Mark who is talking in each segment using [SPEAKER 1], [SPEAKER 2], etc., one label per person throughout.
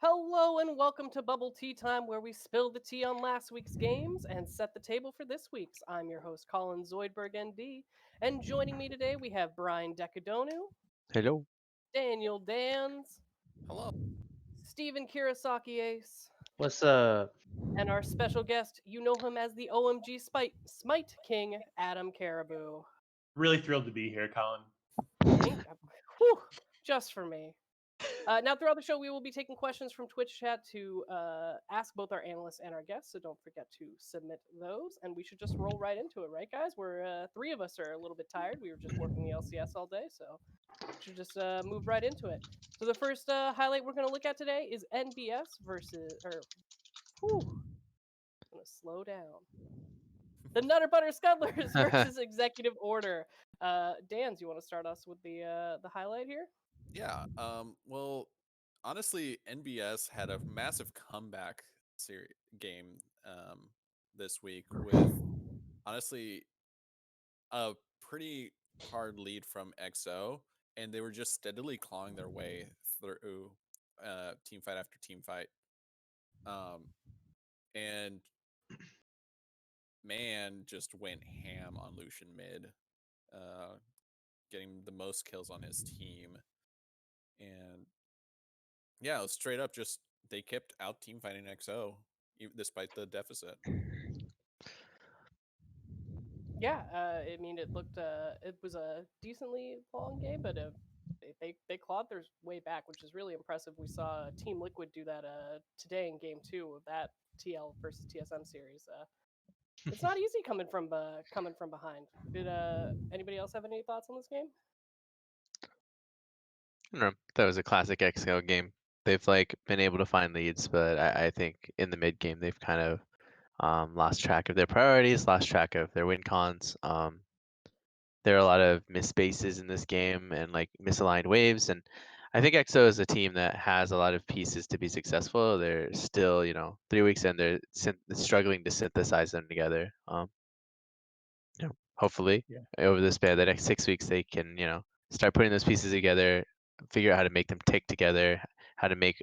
[SPEAKER 1] Hello and welcome to Bubble Tea Time, where we spill the tea on last week's games and set the table for this week's. I'm your host, Colin Zoidberg, ND, and joining me today we have Brian Decadonu,
[SPEAKER 2] Hello.
[SPEAKER 1] Daniel Dans,
[SPEAKER 3] Hello.
[SPEAKER 1] Stephen Kirasaki Ace,
[SPEAKER 2] What's up?
[SPEAKER 1] and our special guest, you know him as the OMG Smite King, Adam Karabou.
[SPEAKER 4] Really thrilled to be here, Colin.
[SPEAKER 1] Thank you. Whew, just for me. Now, throughout the show, we will be taking questions from Twitch chat to ask both our analysts and our guests, so don't forget to submit those. And we should just roll right into it, right, guys? We're three of us are a little bit tired. We were just working the LCS all day, so we should just move right into it. So the first highlight we're going to look at today is NBS whew, I'm going to slow down. The Nutter Butter Scuttlers versus Executive Order. Dans, you want to start us with the highlight here?
[SPEAKER 3] Yeah. Well, honestly, NBS had a massive comeback game this week with honestly a pretty hard lead from XO, and they were just steadily clawing their way through team fight after team fight. And man just went ham on Lucian mid, uh, getting the most kills on his team. And yeah, it was straight up just they kept out team fighting XO despite the deficit.
[SPEAKER 1] Yeah, I mean, it was a decently long game, but they clawed their way back, which is really impressive. We saw Team Liquid do that today in Game 2 of that TL versus TSM series. It's not easy coming from behind. Did anybody else have any thoughts on this game?
[SPEAKER 2] I don't know. That was a classic XO game. They've been able to find leads, but I think in the mid game they've kind of lost track of their priorities, lost track of their win cons. There are a lot of missed spaces in this game and misaligned waves, and I think XO is a team that has a lot of pieces to be successful. They're still, 3 weeks in, they're struggling to synthesize them together. Hopefully
[SPEAKER 4] Yeah.
[SPEAKER 2] over the span of the next 6 weeks they can start putting those pieces together, figure out how to make them tick together, how to make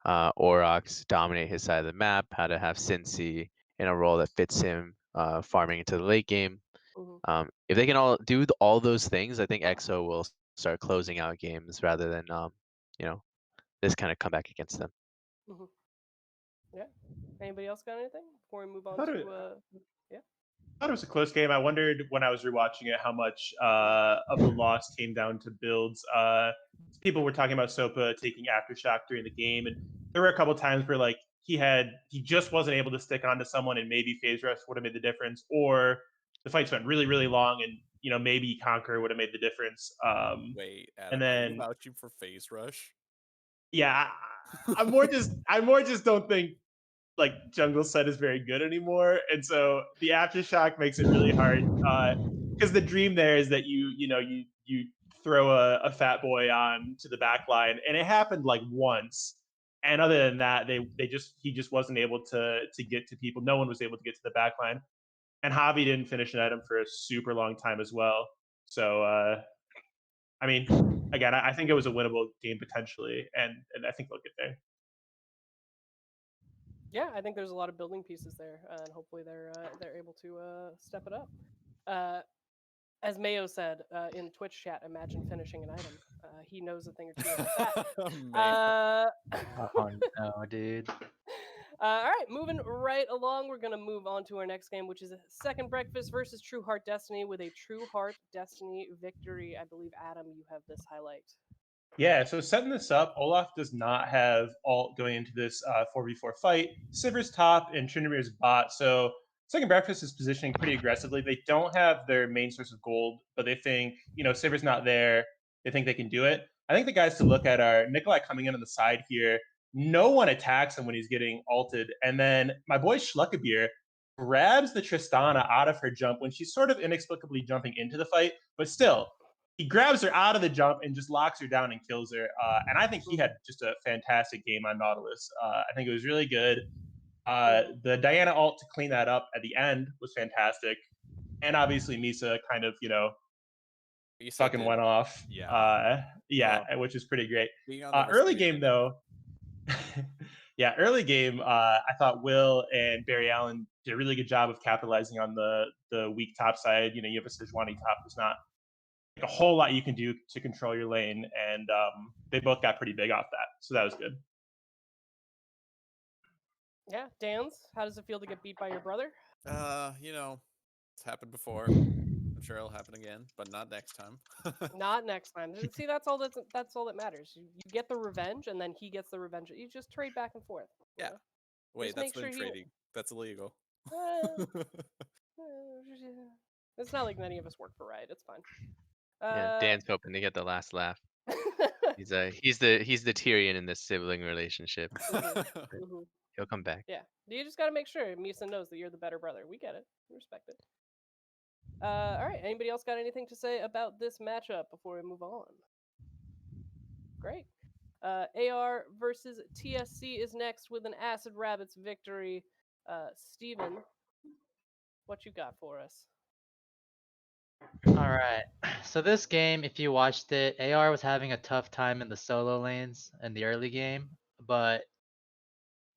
[SPEAKER 2] Orox dominate his side of the map, how to have Cincy in a role that fits him, farming into the late game.
[SPEAKER 1] Mm-hmm.
[SPEAKER 2] If they can all do all those things, I think XO will start closing out games rather than you know this kind of comeback against them.
[SPEAKER 1] Mm-hmm. Yeah. Anybody else got anything before we move
[SPEAKER 4] I
[SPEAKER 1] on
[SPEAKER 4] thought
[SPEAKER 1] to
[SPEAKER 4] it,
[SPEAKER 1] yeah?
[SPEAKER 4] I thought it was a close game. I wondered when I was rewatching it how much of the loss came down to builds. People were talking about Sopa taking aftershock during the game, and there were a couple times where he just wasn't able to stick onto someone, and maybe phase rush would have made the difference, or the fights went really really long, and maybe Conquer would have made the difference.
[SPEAKER 3] Wait,
[SPEAKER 4] And
[SPEAKER 3] Adam, are you
[SPEAKER 4] then
[SPEAKER 3] vouching for phase rush?
[SPEAKER 4] yeah, I more just don't think jungle set is very good anymore, and so the aftershock makes it really hard. Because the dream there is that you throw a fat boy on to the back line, and it happened once. And other than that, he just wasn't able to get to people. No one was able to get to the back line, and Javi didn't finish an item for a super long time as well. So I mean, again, I think it was a winnable game potentially, and I think they'll get there.
[SPEAKER 1] Yeah, I think there's a lot of building pieces there, and hopefully they're able to step it up. Uh, as Mayo said in Twitch chat, imagine finishing an item. He knows a thing or two about that.
[SPEAKER 3] Man.
[SPEAKER 5] Oh no, dude.
[SPEAKER 1] All right, moving right along, we're gonna move on to our next game, which is Second Breakfast versus True Heart Destiny with a True Heart Destiny victory. I believe Adam, you have this highlight.
[SPEAKER 4] Yeah, so setting this up, Olaf does not have alt going into this 4v4 fight. Sivir's top and Trindamir's bot, so Second Breakfast is positioning pretty aggressively. They don't have their main source of gold, but they think, Sivir's not there. They think they can do it. I think the guys to look at are Nikolai coming in on the side here. No one attacks him when he's getting alted. And then my boy Schluckabeer grabs the Tristana out of her jump when she's sort of inexplicably jumping into the fight, but still, he grabs her out of the jump and just locks her down and kills her. And I think he had just a fantastic game on Nautilus. I think it was really good. The Diana ult to clean that up at the end was fantastic. And obviously Misa kind of, fucking went off.
[SPEAKER 3] Yeah.
[SPEAKER 4] Yeah, which is pretty great.
[SPEAKER 3] Being on the
[SPEAKER 4] Early
[SPEAKER 3] receiving
[SPEAKER 4] game,
[SPEAKER 3] end.
[SPEAKER 4] though, Yeah, early game, I thought Will and Barry Allen did a really good job of capitalizing on the weak top side. You have a Sejuani top. There's not like a whole lot you can do to control your lane, and they both got pretty big off that, so that was good.
[SPEAKER 1] Yeah, Dan's. How does it feel to get beat by your brother?
[SPEAKER 3] It's happened before. I'm sure it'll happen again, but not next time.
[SPEAKER 1] Not next time. See, that's all that matters. You get the revenge, and then he gets the revenge. You just trade back and forth. you
[SPEAKER 3] Yeah.
[SPEAKER 1] know?
[SPEAKER 3] Wait,
[SPEAKER 1] Just
[SPEAKER 3] that's
[SPEAKER 1] make
[SPEAKER 3] been
[SPEAKER 1] sure he.
[SPEAKER 3] trading. That's illegal.
[SPEAKER 1] It's not like many of us work for Riot. It's fine.
[SPEAKER 2] Yeah, Dan's hoping to get the last laugh. He's the Tyrion in this sibling relationship.
[SPEAKER 1] mhm.
[SPEAKER 2] He'll come back.
[SPEAKER 1] Yeah, you just got to make sure Misa knows that you're the better brother. We get it. We respect it. All right. Anybody else got anything to say about this matchup before we move on? Great. AR versus TSC is next with an Acid Rabbits victory. Steven, what you got for us?
[SPEAKER 5] All right. So this game, if you watched it, AR was having a tough time in the solo lanes in the early game, but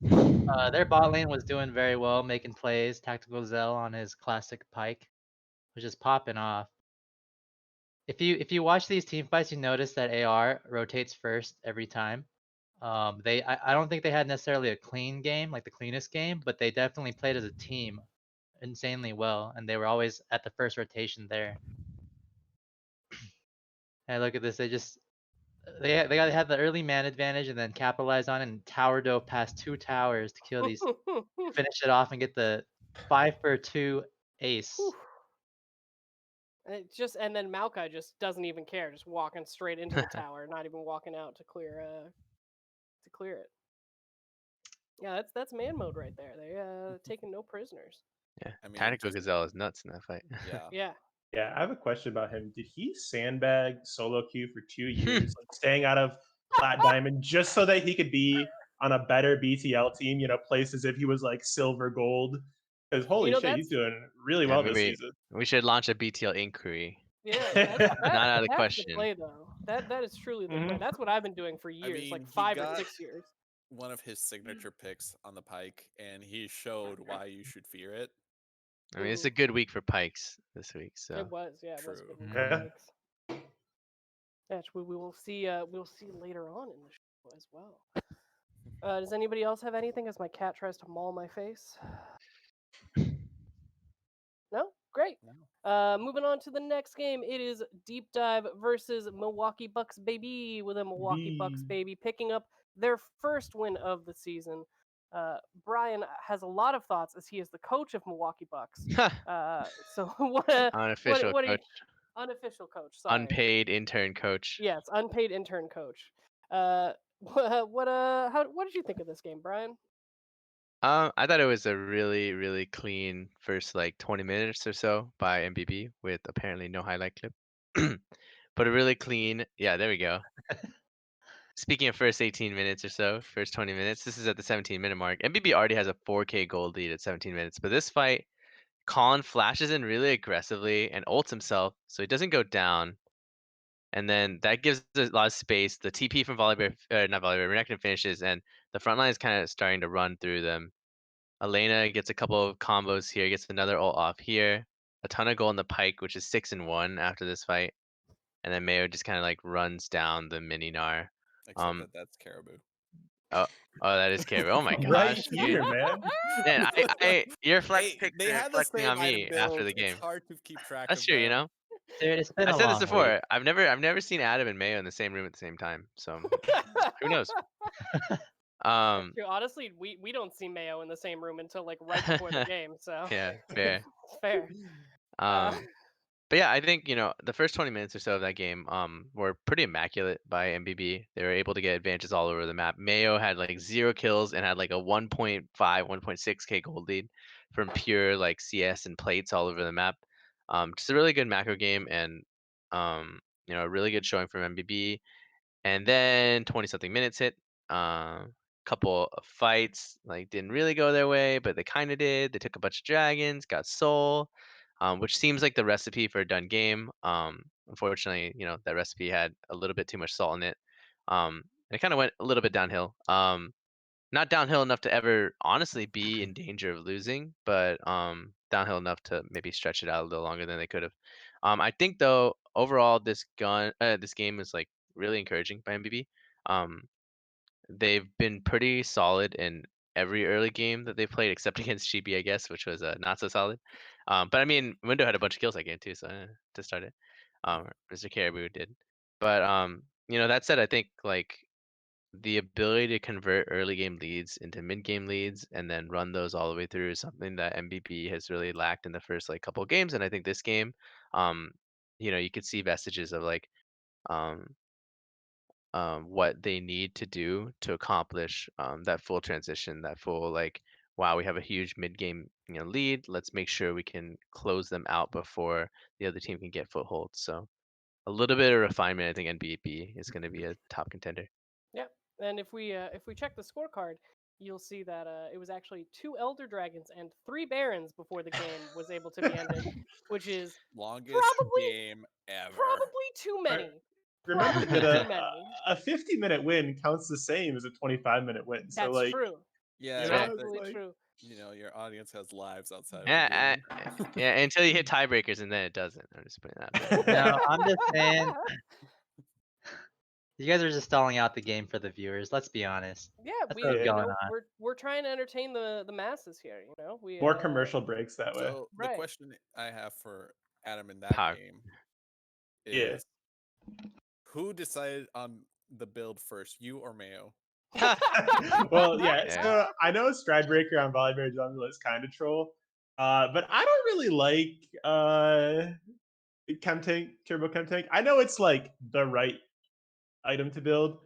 [SPEAKER 5] their bot lane was doing very well, making plays. Tactical Zell on his classic Pike was just popping off. If you watch these team fights, you notice that AR rotates first every time. I don't think they had necessarily a clean game, like the cleanest game, but they definitely played as a team insanely well, and they were always at the first rotation there. And look at this, they had the early man advantage and then capitalized on it and tower dove past 2 towers to kill these, finish it off and get the 5-for-2 ace.
[SPEAKER 1] And then Maokai just doesn't even care, just walking straight into the tower, not even walking out to clear it. Yeah, that's man mode right there. They taking no prisoners.
[SPEAKER 2] Yeah,
[SPEAKER 3] I mean,
[SPEAKER 2] Tactical
[SPEAKER 3] just-
[SPEAKER 2] Gazelle is nuts in that fight.
[SPEAKER 3] Yeah.
[SPEAKER 1] Yeah.
[SPEAKER 4] Yeah, I have a question about him. Did he sandbag solo queue for 2 years, like staying out of plat diamond just so that he could be on a better BTL team, place as if he was like silver gold? Because holy shit, he's doing really well this season.
[SPEAKER 2] We should launch a BTL inquiry.
[SPEAKER 1] Yeah,
[SPEAKER 2] Not out of the
[SPEAKER 1] that's
[SPEAKER 2] question.
[SPEAKER 1] the play though. That is truly the play.
[SPEAKER 4] Mhm.
[SPEAKER 1] That's what I've been doing for years,
[SPEAKER 3] mean,
[SPEAKER 1] like
[SPEAKER 3] he
[SPEAKER 1] 5 or
[SPEAKER 3] got-
[SPEAKER 1] 6 years.
[SPEAKER 3] One of his signature picks on the Pike, and he showed why you should fear it.
[SPEAKER 2] I mean, it's a good week for Pikes this week, so.
[SPEAKER 1] It was, yeah, it was a
[SPEAKER 3] True.
[SPEAKER 1] good week
[SPEAKER 4] Yeah.
[SPEAKER 1] for Pikes. Yeah, we will see. We'll see later on in the show as well. Does anybody else have anything? As my cat tries to maul my face. No, great.
[SPEAKER 3] No.
[SPEAKER 1] Moving on to the next game. It is Deep Dive versus Milwaukee Bucks, baby, with a Milwaukee Bucks baby picking up their first win of the season. Brian has a lot of thoughts as he is the coach of Milwaukee Bucks. So what?
[SPEAKER 2] Unofficial
[SPEAKER 1] what
[SPEAKER 2] coach.
[SPEAKER 1] Unofficial coach. Sorry.
[SPEAKER 2] Unpaid intern coach.
[SPEAKER 1] Yes, unpaid intern coach. What did you think of this game, Brian?
[SPEAKER 2] I thought it was a really, really clean first like 20 minutes or so by MBB with apparently no highlight clip. But a really clean, yeah, there we go. Speaking of first 18 minutes or so, first 20 minutes, this is at the 17-minute mark. MBB already has a 4K gold lead at 17 minutes, but this fight, Colin flashes in really aggressively and ults himself, so he doesn't go down. And then that gives a lot of space. The TP from not Volibear, Renekton finishes, and the front line is kind of starting to run through them. Elena gets a couple of combos here, gets another ult off here. A ton of gold in the Pike, which is 6-1 after this fight. And then Mayo just kind of like runs down the mini Gnar.
[SPEAKER 3] Except that's Karabou.
[SPEAKER 2] Oh, that is Karabou. Oh my
[SPEAKER 4] Right
[SPEAKER 2] gosh,
[SPEAKER 4] here,
[SPEAKER 2] dude.
[SPEAKER 4] man.
[SPEAKER 2] Man, your flex picks
[SPEAKER 3] They
[SPEAKER 2] are
[SPEAKER 3] had the
[SPEAKER 2] flexing
[SPEAKER 3] same
[SPEAKER 2] on me
[SPEAKER 3] item
[SPEAKER 2] after
[SPEAKER 3] build.
[SPEAKER 2] the game.
[SPEAKER 3] It's hard to keep track
[SPEAKER 2] That's
[SPEAKER 3] of
[SPEAKER 2] true, you
[SPEAKER 3] them.
[SPEAKER 2] know.
[SPEAKER 5] Dude, it's been
[SPEAKER 2] I
[SPEAKER 5] a
[SPEAKER 2] said this
[SPEAKER 5] long
[SPEAKER 2] before.
[SPEAKER 5] week.
[SPEAKER 2] I've never seen Adam and Mayo in the same room at the same time. So who knows?
[SPEAKER 1] Honestly, we don't see Mayo in the same room until like right before the game. So
[SPEAKER 2] Yeah, fair.
[SPEAKER 1] it's fair.
[SPEAKER 2] But yeah, I think the first 20 minutes or so of that game were pretty immaculate by MBB. They were able to get advantages all over the map. Mayo had like 0 kills and had like a 1.5, 1.6k gold lead from pure like CS and plates all over the map. Just a really good macro game and a really good showing from MBB. And then 20 something minutes hit. Couple of fights like didn't really go their way, but they kind of did. They took a bunch of dragons, got soul, which seems like the recipe for a done game. Unfortunately, that recipe had a little bit too much salt in it. And it kind of went a little bit downhill. not downhill enough to ever honestly be in danger of losing, but downhill enough to maybe stretch it out a little longer than they could have. I think though overall this game is like really encouraging by MBB. Um, they've been pretty solid in every early game that they've played, except against GB, I guess, which was not so solid. But I mean, Window had a bunch of kills that game too, so to start it, Mr. Karabou did. But that said, I think like the ability to convert early game leads into mid game leads and then run those all the way through is something that MBB has really lacked in the first like couple of games, and I think this game, um, you could see vestiges of like um, what they need to do to accomplish that full transition, that full like, wow, we have a huge mid game lead. Let's make sure we can close them out before the other team can get foothold. So a little bit of refinement, I think NBB is going to be a top contender.
[SPEAKER 1] Yeah, and if we check the scorecard, you'll see that it was actually 2 Elder Dragons and 3 Barons before the game was able to be ended, which is
[SPEAKER 3] Longest
[SPEAKER 1] probably
[SPEAKER 3] game ever.
[SPEAKER 1] too many.
[SPEAKER 4] Remember
[SPEAKER 1] Probably
[SPEAKER 4] that
[SPEAKER 1] too many.
[SPEAKER 4] a 50-minute win counts the same as a 25-minute win. So
[SPEAKER 1] That's
[SPEAKER 4] like,
[SPEAKER 1] true.
[SPEAKER 3] Yeah,
[SPEAKER 4] you
[SPEAKER 1] That's
[SPEAKER 4] know,
[SPEAKER 3] but
[SPEAKER 4] it's
[SPEAKER 1] absolutely
[SPEAKER 4] like-
[SPEAKER 1] true.
[SPEAKER 3] your audience has lives outside of the
[SPEAKER 2] Yeah,
[SPEAKER 3] game.
[SPEAKER 2] yeah, until you hit tiebreakers and then it doesn't. I'm just putting that out there.
[SPEAKER 5] No, I'm just saying. You guys are just stalling out the game for the viewers. Let's be honest.
[SPEAKER 1] Yeah,
[SPEAKER 5] That's
[SPEAKER 1] we
[SPEAKER 5] what's
[SPEAKER 1] you
[SPEAKER 5] going
[SPEAKER 1] know
[SPEAKER 5] on.
[SPEAKER 1] we're trying to entertain the masses here. We
[SPEAKER 4] more commercial breaks that way.
[SPEAKER 3] So the
[SPEAKER 1] Right.
[SPEAKER 3] question I have for Adam in that
[SPEAKER 2] Power.
[SPEAKER 3] game
[SPEAKER 4] Yeah.
[SPEAKER 3] is, who decided on the build first, you or Mayo?
[SPEAKER 4] Well, yeah.
[SPEAKER 2] Yeah.
[SPEAKER 4] So I know Stridebreaker on Volibear Jungle is kind of troll, but I don't really like Chemtank, Turbo Chemtank. I know it's like the right item to build,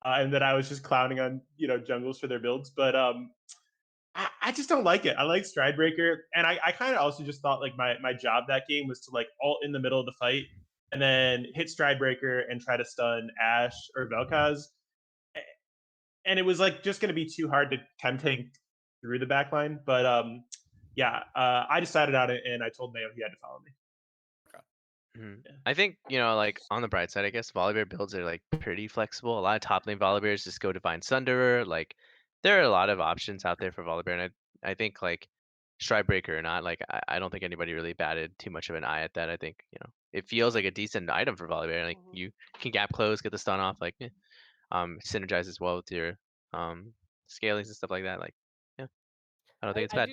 [SPEAKER 4] and that I was just clowning on jungles for their builds, but I just don't like it. I like Stridebreaker, and I kind of also just thought like my job that game was to like ult in the middle of the fight and then hit Stridebreaker and try to stun Ashe or Vel'Koz. And it was like just going to be too hard to Chemtank through the backline. But I decided on it, and I told Mayo he had to follow me.
[SPEAKER 2] Mhm.
[SPEAKER 4] Yeah.
[SPEAKER 2] I think, like on the bright side, I guess Volibear builds are like pretty flexible. A lot of top lane Volibears just go Divine Sunderer. Like there are a lot of options out there for Volibear, and I think like Stridebreaker or not, like I don't think anybody really batted too much of an eye at that. I think, it feels like a decent item for Volibear. Like
[SPEAKER 1] Mhm.
[SPEAKER 2] you can gap close, get the stun off, like synergizes well with your scalings and stuff like that. Like, yeah. I don't think it's bad.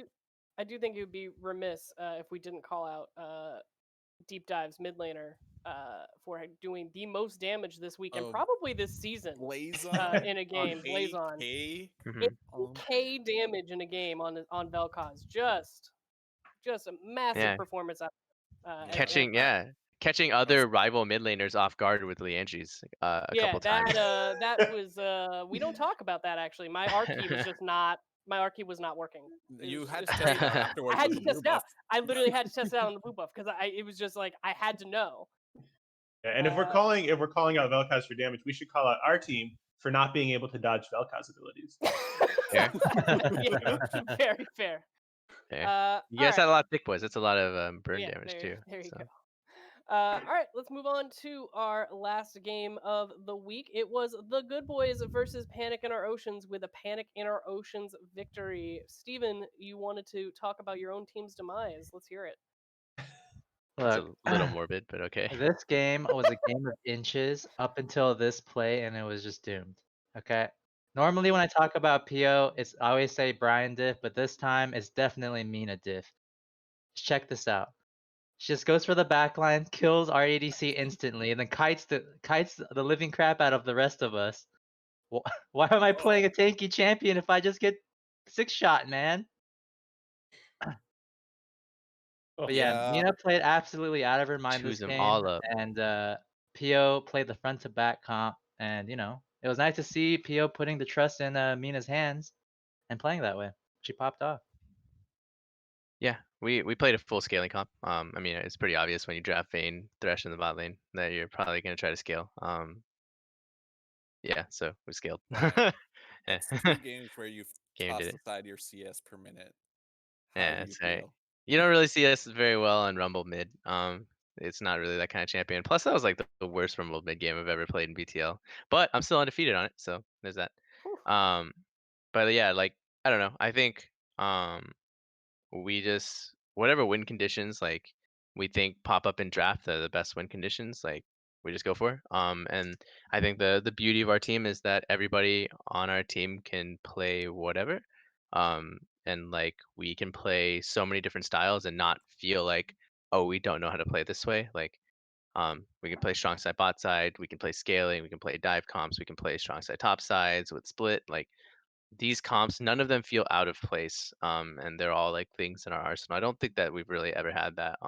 [SPEAKER 1] I do think it would be remiss if we didn't call out Deep Dive's mid laner for doing the most damage this week and
[SPEAKER 3] Of
[SPEAKER 1] probably this season
[SPEAKER 3] Blazon
[SPEAKER 1] in a game. Blazon.
[SPEAKER 3] AK.
[SPEAKER 2] Mhm.
[SPEAKER 1] K damage in a game on Vel'Koz. Just a massive
[SPEAKER 2] Yeah.
[SPEAKER 1] performance.
[SPEAKER 2] Catching other rival mid laners off guard with Liandry's a couple times.
[SPEAKER 1] that was we don't talk about that actually. My R key was just not was not working.
[SPEAKER 3] You had
[SPEAKER 1] just
[SPEAKER 3] to
[SPEAKER 1] straight
[SPEAKER 3] test it
[SPEAKER 1] up.
[SPEAKER 3] afterwards.
[SPEAKER 1] I had
[SPEAKER 3] with
[SPEAKER 1] to
[SPEAKER 3] the
[SPEAKER 1] test
[SPEAKER 3] blue
[SPEAKER 1] it out.
[SPEAKER 3] buff.
[SPEAKER 1] I literally had to test it out on the blue buff because it was just like I had to know.
[SPEAKER 4] Yeah, and if we're calling out Vel'Koz for damage, we should call out our team for not being able to dodge Vel'Koz abilities.
[SPEAKER 2] Fair.
[SPEAKER 1] Yeah, very fair.
[SPEAKER 2] Fair. You guys had a lot of thick boys. That's a lot of burn
[SPEAKER 1] Yeah,
[SPEAKER 2] damage too.
[SPEAKER 1] There you
[SPEAKER 2] so.
[SPEAKER 1] go. All right, let's move on to our last game of the week. It was the Good Boys versus Panic in Our Oceans with a Panic in Our Oceans victory. Steven, you wanted to talk about your own team's demise. Let's hear it.
[SPEAKER 2] It's
[SPEAKER 5] Look,
[SPEAKER 2] a little morbid, but okay.
[SPEAKER 5] this game was a game of inches up until this play, and it was just doomed. Okay. Normally, when I talk about PO, I always say Brian diff, but this time it's definitely Mina diff. Just check this out. She just goes for the backline, kills our ADC instantly, and then kites the living crap out of the rest of us. Why am I playing a tanky champion if I just get 6-shot, man? But yeah, Mina played absolutely out of her mind
[SPEAKER 2] Choose
[SPEAKER 5] this
[SPEAKER 2] them
[SPEAKER 5] game,
[SPEAKER 2] all up.
[SPEAKER 5] and PO played the front to back comp, and it was nice to see PO putting the trust in Mina's hands and playing that way. She popped off.
[SPEAKER 2] Yeah, we played a full scaling comp. I mean, it's pretty obvious when you draft Vayne, Thresh in the bot lane that you're probably gonna try to scale. Yeah, so we scaled.
[SPEAKER 3] That's 2 games where you've
[SPEAKER 2] Game did
[SPEAKER 3] tossed
[SPEAKER 2] it.
[SPEAKER 3] aside your CS per minute. How
[SPEAKER 2] Yeah,
[SPEAKER 3] do you
[SPEAKER 2] that's right.
[SPEAKER 3] feel?
[SPEAKER 2] You don't really see us very well on Rumble mid. It's not really that kind of champion. Plus, that was like the worst Rumble mid game I've ever played in BTL. But I'm still undefeated on it, so there's that.
[SPEAKER 1] Whew.
[SPEAKER 2] but yeah, like I don't know. I think we just whatever win conditions like we think pop up in draft are the best win conditions, like we just go for. And I think the beauty of our team is that everybody on our team can play whatever. And like we can play so many different styles and not feel like, oh, we don't know how to play this way. Like we can play strong side bot side, we can play scaling, we can play dive comps, we can play strong side top sides with split. Like these comps, none of them feel out of place. And they're all like things in our arsenal. I don't think that we've really ever had that.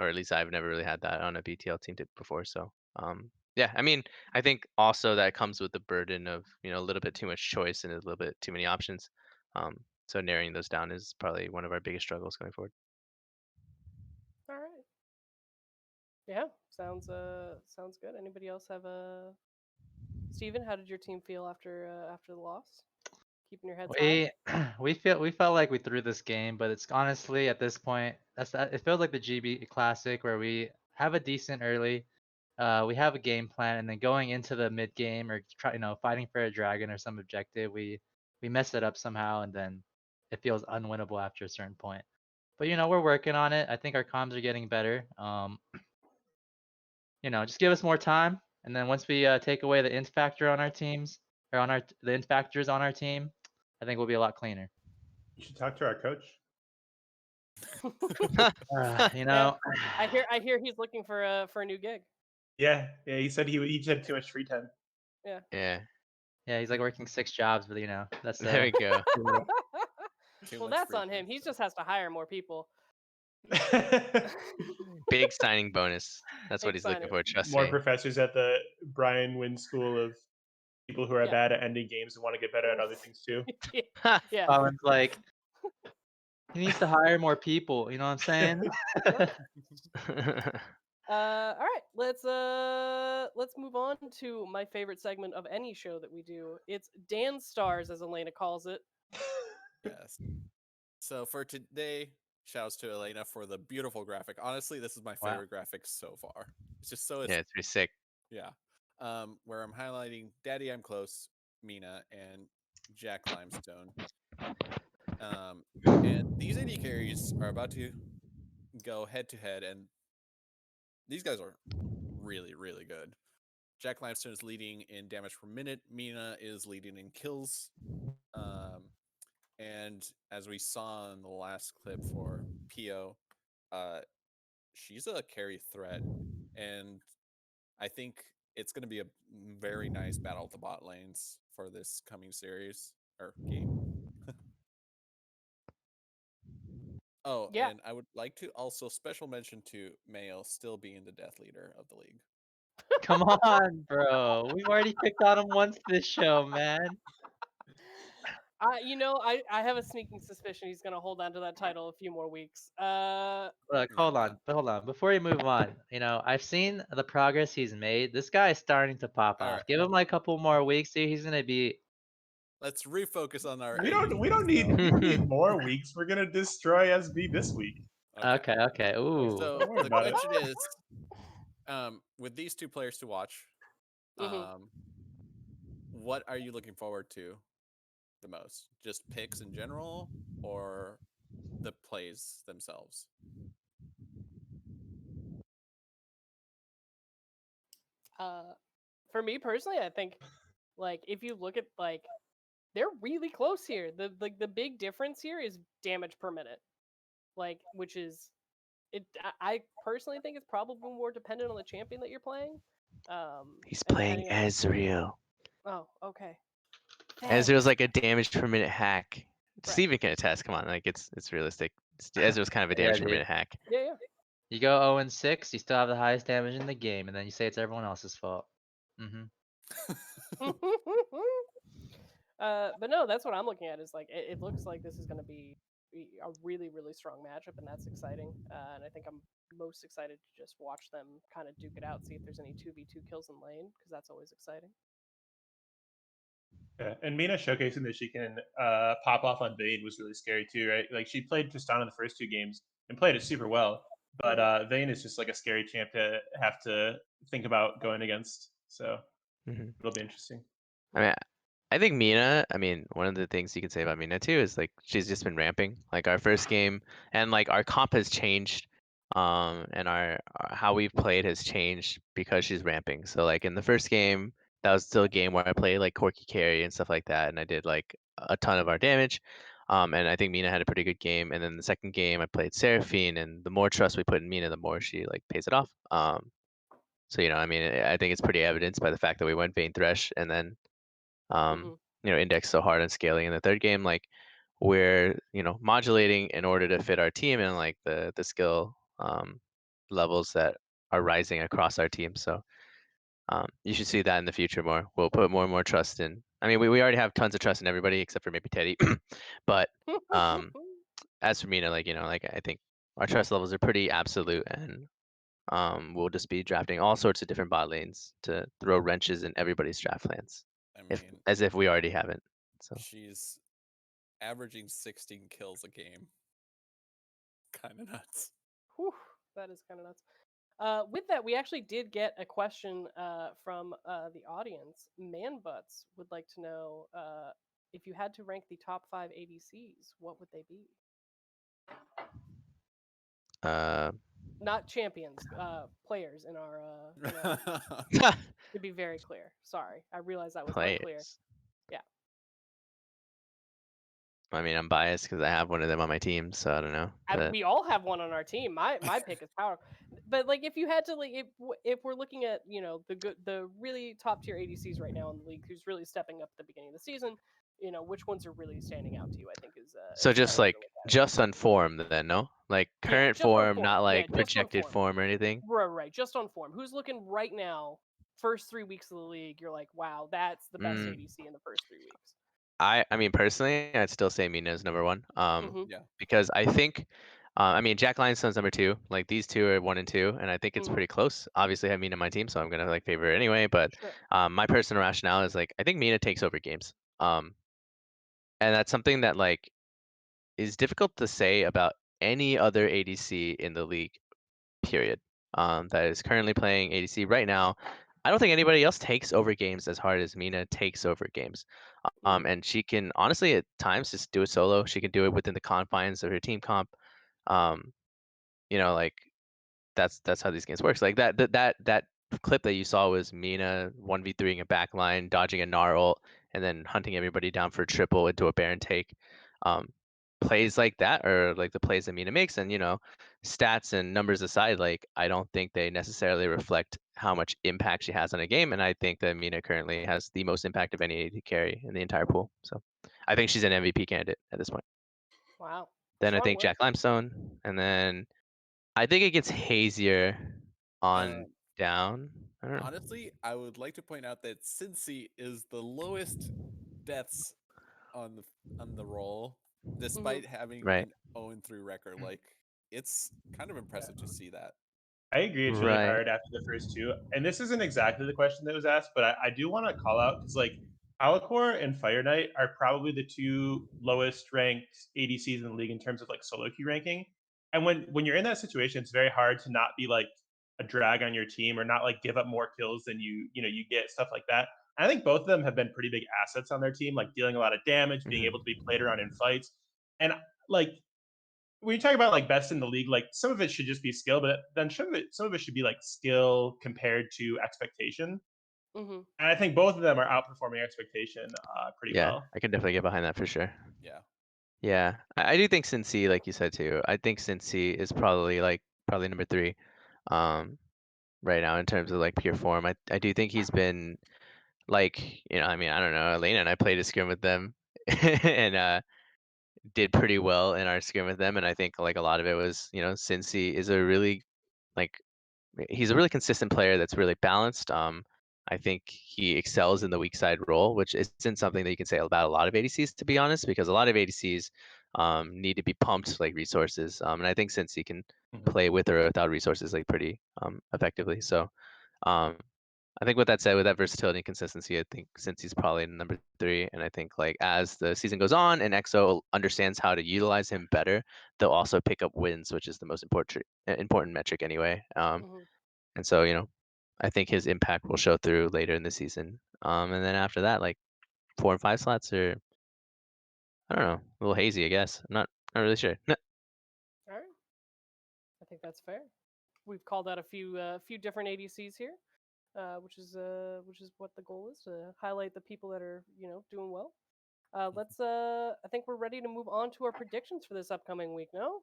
[SPEAKER 2] Or at least I've never really had that on a BTL team before. So yeah, I mean, I think also that comes with the burden of a little bit too much choice and a little bit too many options. So narrowing those down is probably one of our biggest struggles going forward.
[SPEAKER 1] All right. Yeah, sounds good. Anybody else have a Steven, how did your team feel after the loss? Keeping your heads high?
[SPEAKER 5] We felt like we threw this game, but it's honestly at this point it feels like the GB Classic where we have a decent early, we have a game plan, and then going into the mid game or fighting for a dragon or some objective, we mess it up somehow, and then it feels unwinnable after a certain point. But we're working on it. I think our comms are getting better. Just give us more time, and then once we take away the int factor on our teams or on the int factors on our team, I think we'll be a lot cleaner.
[SPEAKER 4] You should talk to our coach.
[SPEAKER 1] Yeah, I hear he's looking for a new gig.
[SPEAKER 4] Yeah, he said he just had too much free time.
[SPEAKER 1] Yeah.
[SPEAKER 5] Yeah, he's like working 6 jobs, but that's
[SPEAKER 2] There we go.
[SPEAKER 1] Well, that's on him. He just has to hire more people.
[SPEAKER 2] Big signing bonus. That's what
[SPEAKER 1] Big
[SPEAKER 2] he's looking
[SPEAKER 1] signing.
[SPEAKER 2] for. Trust
[SPEAKER 4] More
[SPEAKER 2] me.
[SPEAKER 4] professors at the Brian Wynn School of people who are
[SPEAKER 1] Yeah.
[SPEAKER 4] bad at ending games and want to get better at other things too.
[SPEAKER 1] Yeah.
[SPEAKER 5] Colin's like, he needs to hire more people. You know what I'm saying?
[SPEAKER 1] All right, let's move on to my favorite segment of any show that we do. It's Dan Stars, as Elena calls it.
[SPEAKER 3] Yes. So for today, shouts to Elena for the beautiful graphic. Honestly, this is my
[SPEAKER 5] Wow.
[SPEAKER 3] favorite graphic so far. It's just so
[SPEAKER 2] Yeah, it's pretty sick.
[SPEAKER 3] yeah. Where I'm highlighting Daddy I'm Close, Mina, and Jack Limestone. And these AD carries are about to go head to head, and these guys are really, really good. Jack Limestone is leading in damage per minute. Mina is leading in kills. And as we saw in the last clip for Pio, she's a carry threat. And I think it's going to be a very nice battle of the bot lanes for this coming series or game. Oh,
[SPEAKER 1] Yeah.
[SPEAKER 3] and I would like to also special mention to Mayo still being the death leader of the league.
[SPEAKER 5] Come on, bro. We've already picked on him once this show, man.
[SPEAKER 1] I have a sneaking suspicion he's gonna hold on to that title a few more weeks.
[SPEAKER 5] Look, hold on. Before you move on, I've seen the progress he's made. This guy is starting to pop
[SPEAKER 3] All
[SPEAKER 5] off.
[SPEAKER 3] right.
[SPEAKER 5] Give him like a couple more weeks, dude. He's gonna be.
[SPEAKER 3] Let's refocus on our.
[SPEAKER 4] We don't
[SPEAKER 3] AD
[SPEAKER 4] need more weeks. We're gonna destroy SB this week.
[SPEAKER 5] Okay. Ooh.
[SPEAKER 3] So
[SPEAKER 4] Don't worry
[SPEAKER 3] the
[SPEAKER 4] about it.
[SPEAKER 3] question is, with these two players to watch, what are you looking forward to the most? Just picks in general, or the plays themselves?
[SPEAKER 1] For me personally, I think like if you look at like they're really close here. The big difference here is damage per minute. Like which is it I personally think it's probably more dependent on the champion that you're playing.
[SPEAKER 2] He's
[SPEAKER 1] and
[SPEAKER 2] playing
[SPEAKER 1] depending on-
[SPEAKER 2] Ezreal.
[SPEAKER 1] Oh, okay.
[SPEAKER 2] Ezreal's like a damage per minute hack.
[SPEAKER 1] Right.
[SPEAKER 2] Steven can attest. Come on, like it's realistic. Ezreal's kind of a
[SPEAKER 5] Yeah,
[SPEAKER 2] damage per
[SPEAKER 5] dude.
[SPEAKER 2] minute hack.
[SPEAKER 1] Yeah.
[SPEAKER 5] You go 0-6, you still have the highest damage in the game, and then you say it's everyone else's fault.
[SPEAKER 1] But no, that's what I'm looking at. Is like it looks like this is going to be a really really strong matchup, and that's exciting. And I think I'm most excited to just watch them kind of duke it out, see if there's any 2v2 kills in lane, because that's always exciting.
[SPEAKER 4] Yeah, and Mina showcasing that she can pop off on Vayne was really scary too, right? Like she played Tristana the first 2 games and played it super well, but Vayne is just like a scary champ to have to think about going against. So it'll be interesting.
[SPEAKER 2] I mean, I think Mina, I mean, one of the things you can say about Mina too is like she's just been ramping. Like our first game and like our comp has changed. And our how we've played has changed because she's ramping. So like in the first game, that was still a game where I played like Corky carry and stuff like that, and I did like a ton of our damage. And I think Mina had a pretty good game. And then the second game I played Seraphine, and the more trust we put in Mina, the more she like pays it off. So I mean, I think it's pretty evidenced by the fact that we went Vayne Thresh and then
[SPEAKER 1] Mhm.
[SPEAKER 2] index so hard on scaling in the third game. Like we're modulating in order to fit our team and like the skill levels that are rising across our team. So you should see that in the future more. We'll put more and more trust in. I mean, we already have tons of trust in everybody except for maybe Teddy. But as for Mina, like I think our trust levels are pretty absolute, and we'll just be drafting all sorts of different bot lanes to throw wrenches in everybody's draft plans,
[SPEAKER 3] I
[SPEAKER 2] if
[SPEAKER 3] mean,
[SPEAKER 2] as if we already haven't. So
[SPEAKER 3] she's averaging 16 kills a game. Kind of nuts.
[SPEAKER 1] Whew, that is kind of nuts. With that, we actually did get a question from the audience. Man Butts would like to know if you had to rank the top 5 ADCs, what would they be?
[SPEAKER 2] uh,
[SPEAKER 1] Not champions, players in our. To be very clear, sorry, I realized that was unclear.
[SPEAKER 2] players.
[SPEAKER 1] Yeah.
[SPEAKER 2] I mean, I'm biased because I have one of them on my team, so I don't know. But
[SPEAKER 1] We all have one on our team. My pick is Power, but like if you had to like if we're looking at the really top tier ADCs right now in the league, who's really stepping up at the beginning of the season, which ones are really standing out to you? I think is
[SPEAKER 2] so
[SPEAKER 1] is the
[SPEAKER 2] just
[SPEAKER 1] better way
[SPEAKER 2] like
[SPEAKER 1] to look at it.
[SPEAKER 2] just on form then, no? Like
[SPEAKER 1] Yeah,
[SPEAKER 2] current
[SPEAKER 1] just on
[SPEAKER 2] form,
[SPEAKER 1] form.
[SPEAKER 2] not
[SPEAKER 1] Yeah,
[SPEAKER 2] like
[SPEAKER 1] just on
[SPEAKER 2] projected
[SPEAKER 1] form.
[SPEAKER 2] form or anything.
[SPEAKER 1] Right. Just on form. Who's looking right now? First 3 weeks of the league, you're like, wow, that's the best ADC in the first 3 weeks.
[SPEAKER 2] I mean, personally, I'd still say Mina is number one.
[SPEAKER 1] Mm-hmm.
[SPEAKER 3] Yeah.
[SPEAKER 2] Because I think, I mean, Jack Lionstone's number two. Like these two are 1 and 2, and I think it's
[SPEAKER 1] Mhm.
[SPEAKER 2] pretty close. Obviously, I have Mina on my team, so I'm gonna like favor it anyway. But
[SPEAKER 1] Sure.
[SPEAKER 2] my personal rationale is like I think Mina takes over games. And that's something that like is difficult to say about any other ADC in the league, period. That is currently playing ADC right now. I don't think anybody else takes over games as hard as Mina takes over games.
[SPEAKER 1] Mhm.
[SPEAKER 2] And she can honestly at times just do it solo. She can do it within the confines of her team comp. Um, like that's how these games works. Like that clip that you saw was Mina 1v3ing a backline, dodging a Gnar ult, and then hunting everybody down for a triple into a Baron take. Plays like that, or like the plays that Mina makes, and stats and numbers aside, like I don't think they necessarily reflect how much impact she has on a game. And I think that Mina currently has the most impact of any AD carry in the entire pool. So I think she's an MVP candidate at this point.
[SPEAKER 1] Wow.
[SPEAKER 2] Then I
[SPEAKER 1] Strong
[SPEAKER 2] think
[SPEAKER 1] words.
[SPEAKER 2] Jack Limestone, and then I think it gets hazier on down. I don't know.
[SPEAKER 3] Honestly, I would like to point out that Cincy is the lowest deaths on the roll, despite having
[SPEAKER 2] Right.
[SPEAKER 3] an 0-3 record. Like, it's kind of impressive to see that.
[SPEAKER 4] I agree. It's really
[SPEAKER 2] Right.
[SPEAKER 4] hard after the first two. And this isn't exactly the question that was asked, but I do want to call out because like Alicorp and Fire Knight are probably the two lowest ranked ADCs in the league in terms of like solo queue ranking. And when you're in that situation, it's very hard to not be like a drag on your team or not like give up more kills than you get, stuff like that. And I think both of them have been pretty big assets on their team, like dealing a lot of damage, being able to be played around in fights. And like when you talk about like best in the league, like some of it should just be skill, but then some of it should be like skill compared to expectation.
[SPEAKER 1] Mm-hmm.
[SPEAKER 4] And I think both of them are outperforming expectation pretty
[SPEAKER 2] Yeah,
[SPEAKER 4] well.
[SPEAKER 2] I can definitely get behind that for sure.
[SPEAKER 3] Yeah.
[SPEAKER 2] Yeah, I do think Cincy, like you said too. I think Cincy is probably number 3, right now in terms of like pure form. I do think he's been like I mean I don't know. Elena and I played a scrim with them, and did pretty well in our scrim with them, and I think like a lot of it was Cincy is a really like he's a really consistent player that's really balanced. I think he excels in the weak side role, which isn't something that you can say about a lot of ADCs, to be honest, because a lot of ADCs need to be pumped like resources. And I think since he can play with or without resources like pretty effectively. So I think with that said, with that versatility and consistency, I think since he's probably number 3, and I think like as the season goes on and EXO understands how to utilize him better, they'll also pick up wins, which is the most important metric anyway.
[SPEAKER 1] Mm-hmm.
[SPEAKER 2] And so I think his impact will show through later in the season. And then after that, like 4 and 5 slots, or I don't know, a little hazy, I guess. I'm not really sure.
[SPEAKER 1] All right. I think that's fair. We've called out a few different ADCs here, which is what the goal is, to highlight the people that are doing well. Let's I think we're ready to move on to our predictions for this upcoming week. No.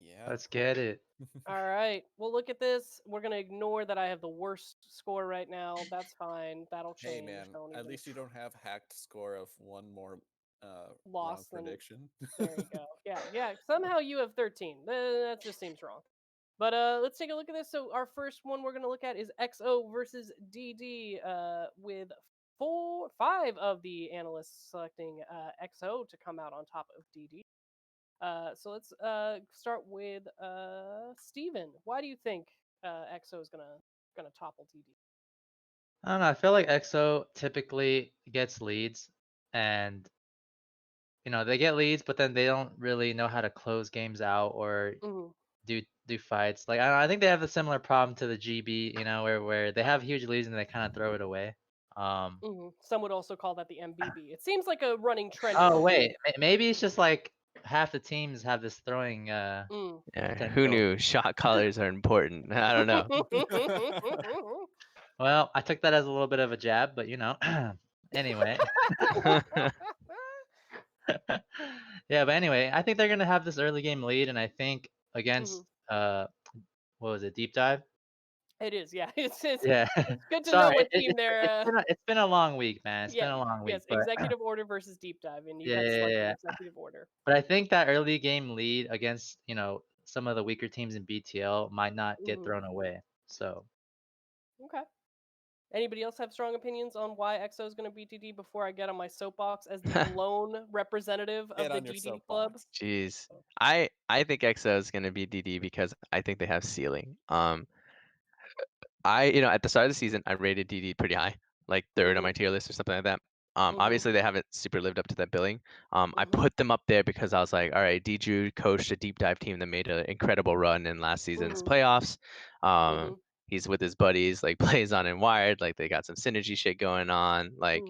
[SPEAKER 3] Yeah.
[SPEAKER 5] Let's get it.
[SPEAKER 1] All right. Well, look at this. We're gonna ignore that I have the worst score right now. That's fine. That'll
[SPEAKER 3] Hey
[SPEAKER 1] change.
[SPEAKER 3] man,
[SPEAKER 1] Don't
[SPEAKER 3] at
[SPEAKER 1] even
[SPEAKER 3] least you don't have hacked score of one more wrong
[SPEAKER 1] loss than.
[SPEAKER 3] prediction.
[SPEAKER 1] There you go. Yeah. Somehow you have 13. That just seems wrong. But let's take a look at this. So our first one we're gonna look at is XO versus DD. With 5 of the analysts selecting XO to come out on top of DD. So let's start with Steven. Why do you think XO is gonna topple DD?
[SPEAKER 5] I don't know. I feel like EXO typically gets leads, and they get leads, but then they don't really know how to close games out or
[SPEAKER 1] Mm-hmm.
[SPEAKER 5] do fights. Like, I don't know, I think they have a similar problem to the GB, where they have huge leads and they kind of throw it away.
[SPEAKER 1] Mm-hmm. Some would also call that the MBB. It seems like a running trend.
[SPEAKER 5] Oh
[SPEAKER 1] for
[SPEAKER 5] wait, maybe it's just like half the teams have this throwing
[SPEAKER 1] Mm.
[SPEAKER 2] Yeah, who
[SPEAKER 5] potential.
[SPEAKER 2] knew shot callers are important? I don't know.
[SPEAKER 5] Well, I took that as a little bit of a jab, but anyway. Yeah, but anyway, I think they're gonna have this early game lead, and I think against what was it, Deep Dive?
[SPEAKER 1] It is, yeah. It's
[SPEAKER 5] Yeah.
[SPEAKER 1] good to know
[SPEAKER 5] Sorry,
[SPEAKER 1] what team they're.
[SPEAKER 5] it's been a long week, man. It's
[SPEAKER 1] Yeah,
[SPEAKER 5] been a long week,
[SPEAKER 1] yes.
[SPEAKER 5] but
[SPEAKER 1] Executive order versus deep dive, and you
[SPEAKER 5] yeah,
[SPEAKER 1] have
[SPEAKER 5] yeah,
[SPEAKER 1] selected
[SPEAKER 5] yeah.
[SPEAKER 1] executive order.
[SPEAKER 5] But I think that early game lead against some of the weaker teams in BTL might not get
[SPEAKER 1] Mhm.
[SPEAKER 5] thrown away. So
[SPEAKER 1] Okay. Anybody else have strong opinions on why EXO is going to beat DD before I get on my soapbox as the lone representative
[SPEAKER 3] Get
[SPEAKER 1] of the
[SPEAKER 3] on your
[SPEAKER 1] DD club?
[SPEAKER 3] soapbox.
[SPEAKER 2] Jeez. I think EXO is gonna be DD because I think they have ceiling. At the start of the season, I rated DD pretty high, like third on my tier list or something like that. Obviously they haven't super lived up to that billing. I put them up there because I was like, all right, Dju coached a deep dive team that made an incredible run in last season's playoffs. He's with his buddies, like plays on and wired, like they got some synergy shit going on. Like,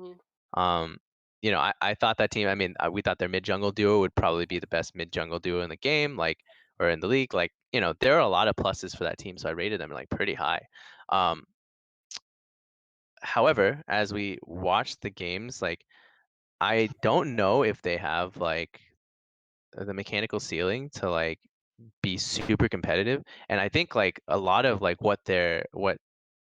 [SPEAKER 2] um, I thought that team. I mean, we thought their mid jungle duo would probably be the best mid jungle duo in the game, like, or in the league. Like, there are a lot of pluses for that team, so I rated them like pretty high. However, as we watch the games, like, I don't know if they have like the mechanical ceiling to like be super competitive. And I think like a lot of like what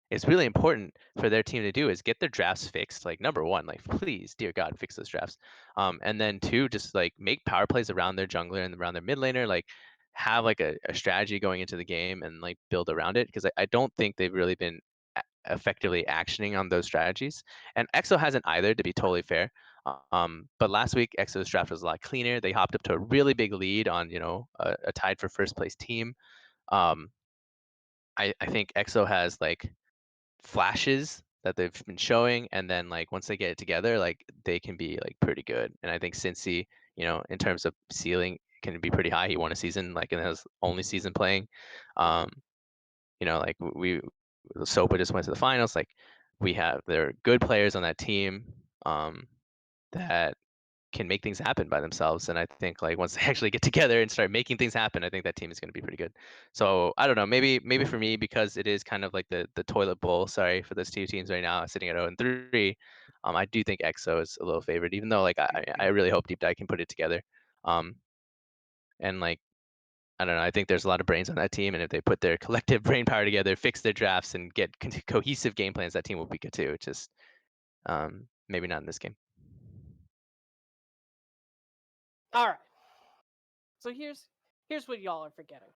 [SPEAKER 2] is really important for their team to do is get their drafts fixed. Like, number one, like, please, dear God, fix those drafts. And then two, just like make power plays around their jungler and around their mid laner. Like, have like a strategy going into the game and like build around it, because I don't think they've really been effectively actioning on those strategies. And EXO hasn't either, to be totally fair. But last week, EXO's draft was a lot cleaner. They hopped up to a really big lead on, a tied for first place team. I think EXO has like flashes that they've been showing, and then like once they get it together, like they can be like pretty good. And I think Cincy, in terms of ceiling, can be pretty high. He won a season like in his only season playing. Like Sopa just went to the finals. Like, there are good players on that team that can make things happen by themselves. And I think like once they actually get together and start making things happen, I think that team is going to be pretty good. So I don't know, maybe for me, because it is kind of like the toilet bowl. Sorry for those two teams right now sitting at 0-3. I do think EXO is a little favored, even though like I really hope Deep Dive can put it together. And like, I don't know. I think there's a lot of brains on that team, and if they put their collective brain power together, fix their drafts, and get cohesive game plans, that team will be good too. Just maybe not in this game.
[SPEAKER 1] All right. So here's what y'all are forgetting.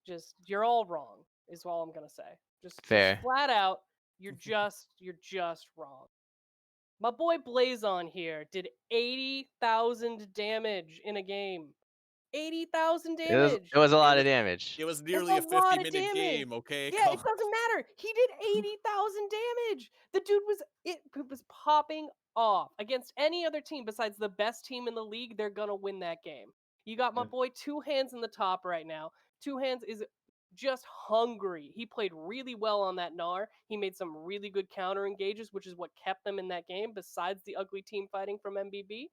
[SPEAKER 1] Just you're all wrong is all I'm gonna say. Just
[SPEAKER 2] Fair.
[SPEAKER 1] flat out, you're just wrong. My boy Blazon here did 80,000 damage in a game. 80,000 damage.
[SPEAKER 2] It was a lot of damage.
[SPEAKER 3] It was
[SPEAKER 1] It's
[SPEAKER 3] nearly
[SPEAKER 1] a
[SPEAKER 3] a
[SPEAKER 1] lot of
[SPEAKER 3] 50-minute
[SPEAKER 1] damage.
[SPEAKER 3] game, okay?
[SPEAKER 1] Yeah, it doesn't matter. He did 80,000 damage. The dude was popping off against any other team besides the best team in the league. They're gonna win that game. You got my boy Two Hands in the top right now. Two Hands is just hungry. He played really well on that Gnar. He made some really good counter engages, which is what kept them in that game, besides the ugly team fighting from MBB.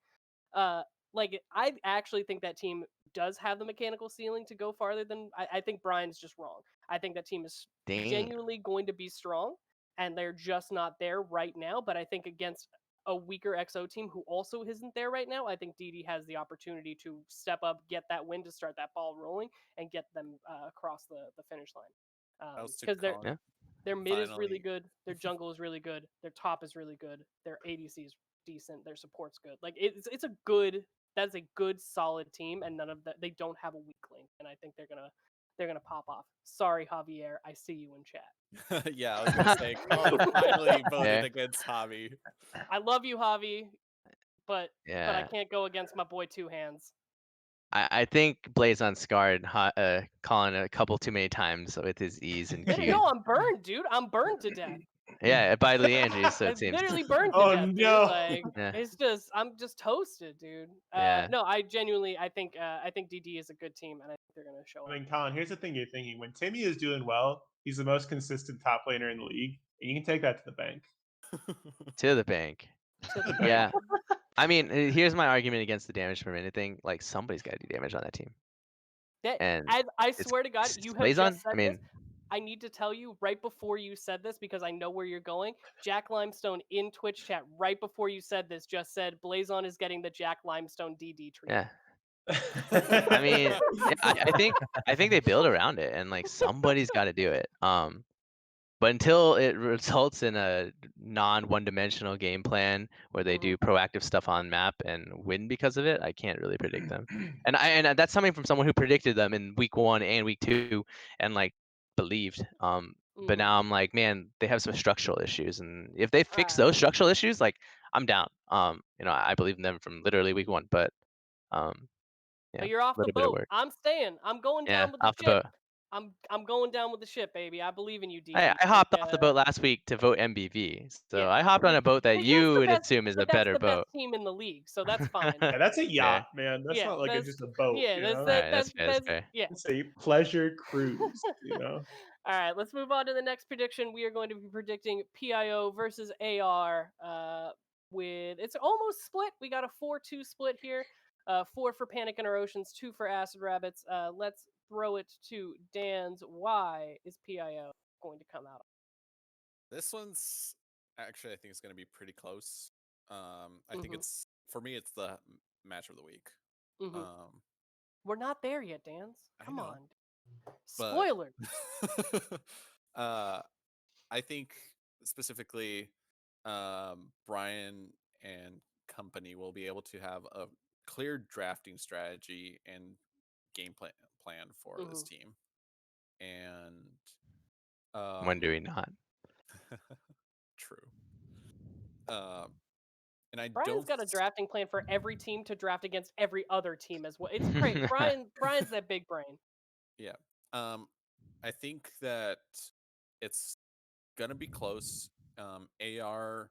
[SPEAKER 1] Like, I actually think that team does have the mechanical ceiling to go farther than I think Brian's just wrong. I think that team is
[SPEAKER 2] Damn.
[SPEAKER 1] genuinely going to be strong, and they're just not there right now. But I think against a weaker XO team who also isn't there right now, I think DD has the opportunity to step up, get that win to start that ball rolling, and get them across the finish line. Because
[SPEAKER 2] Yeah.
[SPEAKER 1] their mid is really
[SPEAKER 3] Finally.
[SPEAKER 1] good, their jungle is really good, their top is really good, their ADC is decent, their support's good. Like it's a good, that's a good solid team, and none of that, they don't have a weak link, and I think they're gonna pop off. Sorry, Javier, I see you in chat.
[SPEAKER 3] Yeah, I was gonna say, Colin finally voted
[SPEAKER 2] Yeah.
[SPEAKER 3] against Javi.
[SPEAKER 1] I love you, Javi, but I
[SPEAKER 2] Yeah.
[SPEAKER 1] can't go against my boy Two Hands.
[SPEAKER 2] I think Blazon scarred Colin a couple too many times with his E's and Q's.
[SPEAKER 1] No, I'm burned, dude. I'm burned to death.
[SPEAKER 2] Yeah, by Leandri, so it
[SPEAKER 1] It's
[SPEAKER 2] seems.
[SPEAKER 1] literally burned to
[SPEAKER 4] Oh,
[SPEAKER 1] death, dude.
[SPEAKER 4] no.
[SPEAKER 1] Like
[SPEAKER 2] Yeah.
[SPEAKER 1] it's just, I'm just toasted, dude.
[SPEAKER 2] Yeah.
[SPEAKER 1] No, I genuinely, I think DD is a good team, and I think they're gonna show
[SPEAKER 4] I
[SPEAKER 1] up.
[SPEAKER 4] mean, Colin, here's the thing you're thinking. When Timmy is doing well, he's the most consistent top laner in the league, and you can take that to the bank.
[SPEAKER 2] To the bank.
[SPEAKER 1] To the
[SPEAKER 2] Yeah. I mean, here's my argument against the damage per minute thing. Like, somebody's got to do damage on that team. And
[SPEAKER 1] I
[SPEAKER 2] it's
[SPEAKER 1] swear to God, you have
[SPEAKER 2] Blazon.
[SPEAKER 1] just said
[SPEAKER 2] I mean,
[SPEAKER 1] this. I need to tell you right before you said this, because I know where you're going. Jack Limestone in Twitch chat right before you said this just said Blazon is getting the Jack Limestone DD treatment.
[SPEAKER 2] yeah. I mean, yeah, I think they build around it, and like somebody's got to do it. But until it results in a non-one-dimensional game plan where they do proactive stuff on map and win because of it, I can't really predict them. And that's coming from someone who predicted them in week 1 and week 2 and like believed. But now I'm like, man, they have some structural issues, and if they fix those structural issues, like I'm down. You know, I believe in them from literally week 1, but yeah,
[SPEAKER 1] But you're off the
[SPEAKER 2] little bit of
[SPEAKER 1] boat.
[SPEAKER 2] work.
[SPEAKER 1] I'm staying. I'm going
[SPEAKER 2] Yeah,
[SPEAKER 1] down with the
[SPEAKER 2] off the
[SPEAKER 1] ship.
[SPEAKER 2] boat.
[SPEAKER 1] I'm going down with the ship, baby. I believe in you, DD.
[SPEAKER 2] I hopped off the boat last week to vote MBV, so
[SPEAKER 1] Yeah.
[SPEAKER 2] I hopped on a boat that
[SPEAKER 1] But
[SPEAKER 2] you
[SPEAKER 1] that's the
[SPEAKER 2] would
[SPEAKER 1] best-
[SPEAKER 2] assume is
[SPEAKER 1] but
[SPEAKER 2] a
[SPEAKER 1] that's
[SPEAKER 2] better
[SPEAKER 1] the
[SPEAKER 2] boat.
[SPEAKER 1] best team in the league, so that's fine.
[SPEAKER 4] Yeah, that's a yacht, man. That's
[SPEAKER 1] Yeah,
[SPEAKER 4] not like
[SPEAKER 1] that's-
[SPEAKER 4] just a boat.
[SPEAKER 1] yeah,
[SPEAKER 4] you
[SPEAKER 1] that's
[SPEAKER 4] know?
[SPEAKER 1] that-
[SPEAKER 2] Alright, that's fair, that's fair.
[SPEAKER 1] yeah.
[SPEAKER 4] It's a pleasure cruise. You know.
[SPEAKER 1] All right, let's move on to the next prediction. We are going to be predicting PIO versus AR. With it's almost split. We got a 4-2 split here. 4 for Panic in Our Oceans, 2 for Acid Rabbits. Let's throw it to Dan's. Why is PIO going to come out?
[SPEAKER 3] This one's actually, I think it's going to be pretty close. I think it's, for me, it's the match of the week.
[SPEAKER 1] We're not there yet, Dan's.
[SPEAKER 3] I
[SPEAKER 1] Come
[SPEAKER 3] know,
[SPEAKER 1] on.
[SPEAKER 3] but-
[SPEAKER 1] Spoiler.
[SPEAKER 3] I think specifically Brian and company will be able to have a clear drafting strategy and game plan for this team. And
[SPEAKER 2] When do we not?
[SPEAKER 3] true. And I
[SPEAKER 1] Brian's
[SPEAKER 3] don't
[SPEAKER 1] got a drafting plan for every team to draft against every other team as well. It's great. Brian's that big brain.
[SPEAKER 3] Yeah. I think that it's gonna be close. AR,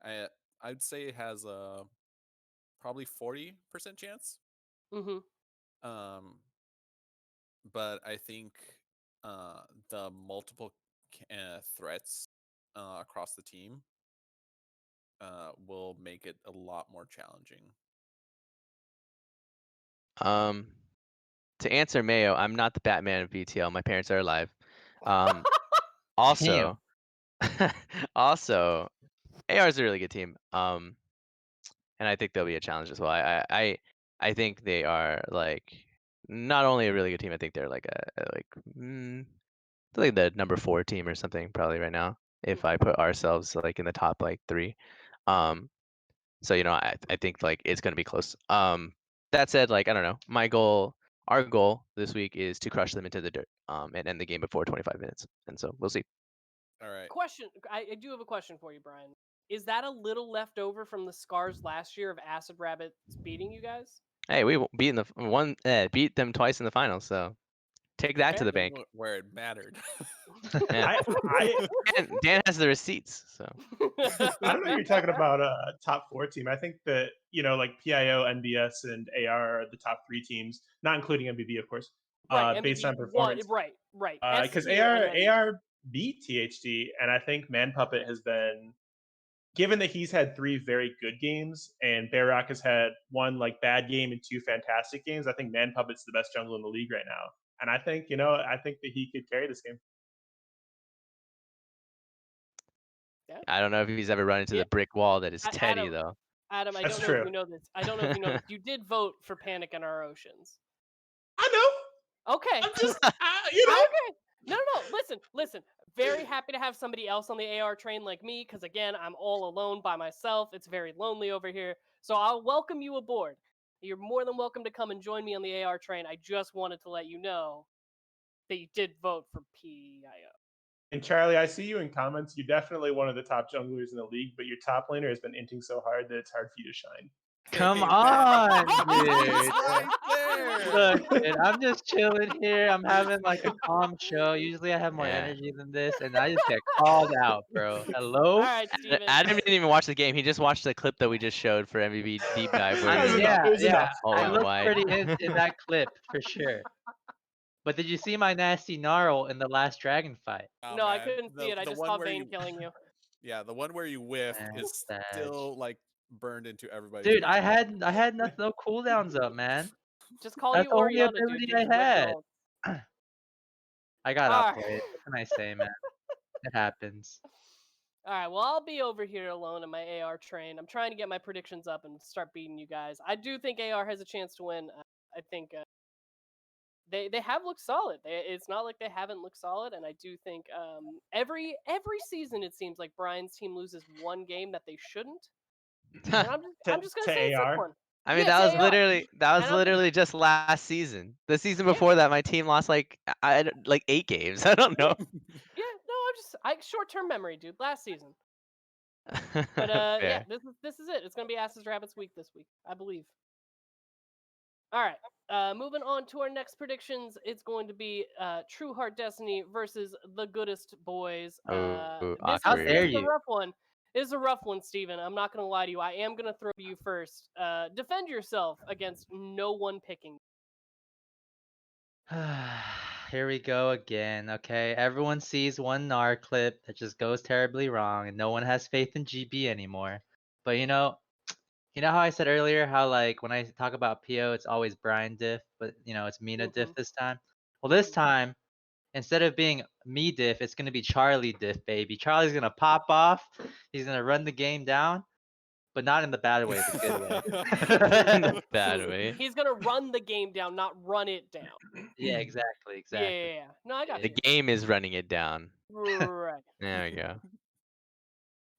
[SPEAKER 3] I'd say it has a probably 40% chance. But I think the multiple threats across the team will make it a lot more challenging.
[SPEAKER 2] To answer Mayo, I'm not the Batman of BTL. My parents are alive. Also, also, AR is a really good team. And I think they'll be a challenge as well. I think they are like not only a really good team. I think they're like like the number 4 team or something probably right now. If I put ourselves like in the top like 3, so you know I think like it's gonna be close. That said, like I don't know, our goal this week is to crush them into the dirt, and end the game before 25 minutes, and so we'll see.
[SPEAKER 3] All right.
[SPEAKER 1] Question. I do have a question for you, Brian. Is that a little left over from the scars last year of Acid Rabbits beating you guys?
[SPEAKER 2] Hey, we beat them twice in the finals, so take that to the bank.
[SPEAKER 3] Where it mattered.
[SPEAKER 2] Yeah. Dan has the receipts, so.
[SPEAKER 4] I don't know if you're talking about a top 4 team. I think that, you know, like PIO, NBS, and AR are the top 3 teams, not including MBB, of course.
[SPEAKER 1] Right,
[SPEAKER 4] based on
[SPEAKER 1] MVP won.
[SPEAKER 4] performance.
[SPEAKER 1] Right.
[SPEAKER 4] Because
[SPEAKER 1] S tier, and then
[SPEAKER 4] AR beat THD, and I think Man Puppet has been, given that he's had 3 very good games and Barock has had 1 like bad game and 2 fantastic games. I think Man Puppet's the best jungle in the league right now, and I think I think that he could carry this game.
[SPEAKER 2] I don't know if he's ever run into
[SPEAKER 1] Yeah.
[SPEAKER 2] the brick wall that is Teddy
[SPEAKER 1] Adam,
[SPEAKER 2] though.
[SPEAKER 1] Adam, I
[SPEAKER 4] That's
[SPEAKER 1] don't know if
[SPEAKER 4] true.
[SPEAKER 1] you know this. I don't know if you know this. You did vote for Panic in Our Oceans.
[SPEAKER 4] I know.
[SPEAKER 1] Okay.
[SPEAKER 4] I'm just,
[SPEAKER 1] Okay. No. Listen. Very happy to have somebody else on the AR train like me, because again, I'm all alone by myself. It's very lonely over here. So I'll welcome you aboard. You're more than welcome to come and join me on the AR train. I just wanted to let you know that you did vote for PIO.
[SPEAKER 4] And Charlie, I see you in comments. You're definitely one of the top junglers in the league, but your top laner has been inting so hard that it's hard for you to shine.
[SPEAKER 5] Come
[SPEAKER 3] Hey,
[SPEAKER 5] on,
[SPEAKER 3] He's
[SPEAKER 5] dude.
[SPEAKER 3] right there.
[SPEAKER 5] Look, dude, I'm just chilling here. I'm having like a calm show. Usually I have more
[SPEAKER 2] Yeah.
[SPEAKER 5] energy than this, and I just get called out, bro.
[SPEAKER 1] All
[SPEAKER 5] Hello?
[SPEAKER 1] right, Steven.
[SPEAKER 2] Adam didn't even watch the game. He just watched the clip that we just showed for MVP deep dive.
[SPEAKER 5] I
[SPEAKER 2] Where
[SPEAKER 5] mean,
[SPEAKER 4] enough.
[SPEAKER 5] yeah,
[SPEAKER 4] It was
[SPEAKER 5] yeah.
[SPEAKER 4] enough.
[SPEAKER 2] all
[SPEAKER 5] I
[SPEAKER 2] went
[SPEAKER 5] look
[SPEAKER 2] wide.
[SPEAKER 5] pretty in that clip for sure. But did you see my nasty gnarl in the last dragon fight?
[SPEAKER 3] Oh,
[SPEAKER 1] No, I
[SPEAKER 3] man.
[SPEAKER 1] couldn't see it. I
[SPEAKER 3] The
[SPEAKER 1] just
[SPEAKER 3] one
[SPEAKER 1] saw
[SPEAKER 3] where
[SPEAKER 1] Vayne
[SPEAKER 3] you,
[SPEAKER 1] killing you.
[SPEAKER 3] yeah, the one where you whiffed
[SPEAKER 5] Man,
[SPEAKER 3] is
[SPEAKER 5] Sag.
[SPEAKER 3] still like burned into everybody's
[SPEAKER 5] Dude, I
[SPEAKER 3] mind.
[SPEAKER 5] had no cooldowns up, man.
[SPEAKER 1] Just call
[SPEAKER 5] That's
[SPEAKER 1] you
[SPEAKER 5] the only
[SPEAKER 1] Oriana, dude.
[SPEAKER 5] ability
[SPEAKER 1] Just
[SPEAKER 5] I
[SPEAKER 1] rip
[SPEAKER 5] had.
[SPEAKER 1] gold.
[SPEAKER 5] I got
[SPEAKER 1] Alright.
[SPEAKER 5] outplayed. What can I say, man? It happens.
[SPEAKER 1] All right, well, I'll be over here alone in my AR train. I'm trying to get my predictions up and start beating you guys. I do think AR has a chance to win. I think they have looked solid. It's not like they haven't looked solid, and I do think every season it seems like Brian's team loses one game that they shouldn't. And I'm just gonna
[SPEAKER 4] To
[SPEAKER 1] say it's this
[SPEAKER 4] AR?
[SPEAKER 1] one.
[SPEAKER 2] I mean,
[SPEAKER 1] Yeah,
[SPEAKER 2] that
[SPEAKER 1] to
[SPEAKER 2] was
[SPEAKER 1] AR.
[SPEAKER 2] literally
[SPEAKER 1] And I'm gonna,
[SPEAKER 2] just last season. The season
[SPEAKER 1] Yeah.
[SPEAKER 2] before that, my team lost like 8 games. I don't know.
[SPEAKER 1] yeah, no, I short term memory, dude. Last season. But yeah,
[SPEAKER 2] Fair.
[SPEAKER 1] this is it. It's gonna be Asses Rabbits week this week, I believe. All right. Moving on to our next predictions, it's going to be True Heart Destiny versus the Goodest Boys.
[SPEAKER 2] Oh,
[SPEAKER 1] This
[SPEAKER 5] How
[SPEAKER 2] awkward.
[SPEAKER 5] dare
[SPEAKER 1] is a
[SPEAKER 5] you?
[SPEAKER 1] rough one. This is a rough one, Steven. I'm not gonna lie to you. I am gonna throw to you first. Defend yourself against no one picking.
[SPEAKER 5] Here we go again. Okay, everyone sees one NAR clip that just goes terribly wrong, and no one has faith in GB anymore. But you know how I said earlier how like when I talk about PO, it's always Brian diff, but it's Mina diff this time. Well, this time instead of being me diff, it's gonna be Charlie diff, baby. Charlie's gonna pop off. He's gonna run the game down, but not in the bad way, the good way.
[SPEAKER 2] In the bad way.
[SPEAKER 1] He's gonna run the game down, not run it down.
[SPEAKER 5] Yeah, exactly, exactly.
[SPEAKER 1] Yeah. No, I got
[SPEAKER 2] The
[SPEAKER 1] you.
[SPEAKER 2] game is running it down.
[SPEAKER 1] Right.
[SPEAKER 2] There we go.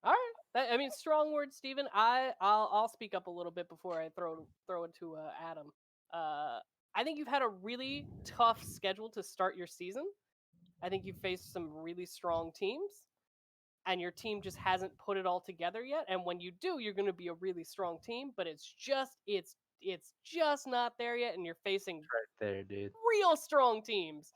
[SPEAKER 1] All right. I mean, strong words, Steven. I'll speak up a little bit before I throw it to Adam. I think you've had a really tough schedule to start your season. I think you've faced some really strong teams, and your team just hasn't put it all together yet. And when you do, you're going to be a really strong team. But it's just not there yet, and you're facing
[SPEAKER 5] Right there, dude.
[SPEAKER 1] real strong teams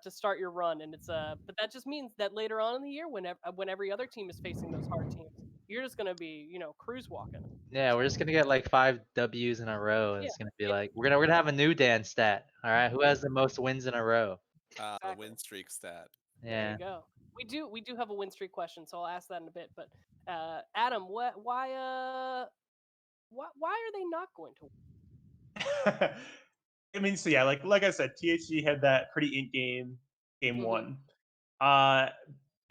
[SPEAKER 1] to start your run. And but that just means that later on in the year, when every other team is facing those hard teams, you're just gonna be cruise walking.
[SPEAKER 5] Yeah, we're just gonna get like 5 W's in a row, and
[SPEAKER 1] Yeah.
[SPEAKER 5] it's gonna be like we're gonna have a new dance stat. All right, who has the most wins in a row?
[SPEAKER 3] The
[SPEAKER 1] Exactly.
[SPEAKER 3] win streak stat.
[SPEAKER 1] There
[SPEAKER 5] Yeah.
[SPEAKER 1] you go. We do have a win streak question, so I'll ask that in a bit. But Adam, why are they not going to win?
[SPEAKER 4] I mean, so yeah, like I said, THG had that pretty int game
[SPEAKER 1] Mhm.
[SPEAKER 4] 1. But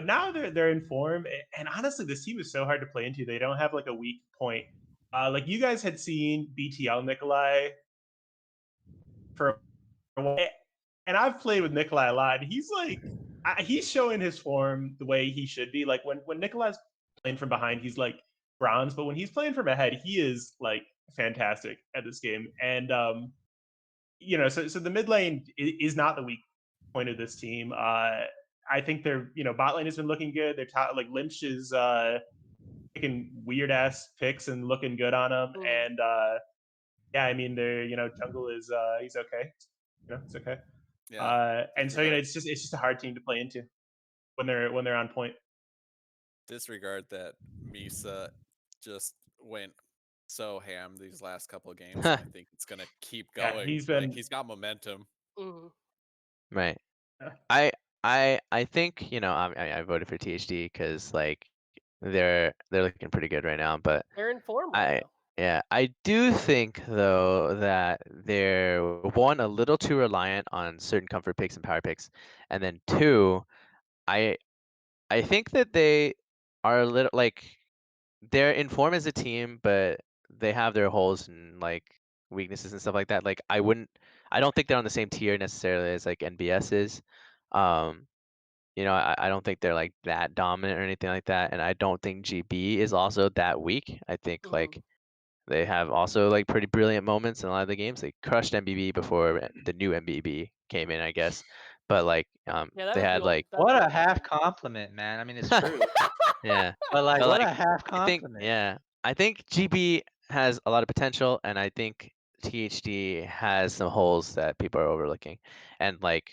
[SPEAKER 4] now they're in form, and honestly, this team is so hard to play into. They don't have like a weak point. Like you guys had seen BTL Nikolai for a while, and I've played with Nikolai a lot. And he's like, he's showing his form the way he should be. Like when Nikolai's playing from behind, he's like bronze, but when he's playing from ahead, he is like fantastic at this game. And so the mid lane is not the weak point of this team. I think their bot lane has been looking good. Their top like Lynch is taking weird ass picks and looking good on them. And yeah, I mean their jungle is he's okay. It's okay.
[SPEAKER 3] Yeah.
[SPEAKER 4] And so it's just a hard team to play into when they're on point.
[SPEAKER 3] Disregard that Misa just went so ham these last couple of games. And I think it's gonna keep
[SPEAKER 4] Yeah,
[SPEAKER 3] going.
[SPEAKER 4] he's been
[SPEAKER 3] he's got momentum.
[SPEAKER 1] Mhm.
[SPEAKER 2] Right.
[SPEAKER 4] Yeah.
[SPEAKER 2] I think I voted for THD because like they're looking pretty good right now, but
[SPEAKER 1] They're in form right now.
[SPEAKER 2] yeah, I do think though that they're one a little too reliant on certain comfort picks and power picks, and then two, I think that they are a little like they're in form as a team, but they have their holes and like weaknesses and stuff like that. Like I don't think they're on the same tier necessarily as like NBS is. Um, I don't think they're like that dominant or anything like that, and I don't think GB is also that weak. I think
[SPEAKER 1] Mhm.
[SPEAKER 2] like they have also like pretty brilliant moments in a lot of the games. They crushed MBB before the new MBB came in, I guess. But like
[SPEAKER 1] Yeah, that
[SPEAKER 2] they
[SPEAKER 1] was
[SPEAKER 2] had
[SPEAKER 1] the old.
[SPEAKER 2] like
[SPEAKER 1] That's
[SPEAKER 5] What
[SPEAKER 1] the
[SPEAKER 5] a
[SPEAKER 1] old
[SPEAKER 5] half
[SPEAKER 1] team.
[SPEAKER 5] compliment, man. I mean, it's true.
[SPEAKER 2] yeah.
[SPEAKER 5] But like,
[SPEAKER 2] But
[SPEAKER 5] what
[SPEAKER 2] like
[SPEAKER 5] a half
[SPEAKER 2] I think
[SPEAKER 5] compliment.
[SPEAKER 2] I think GB has a lot of potential, and I think THD has some holes that people are overlooking. And like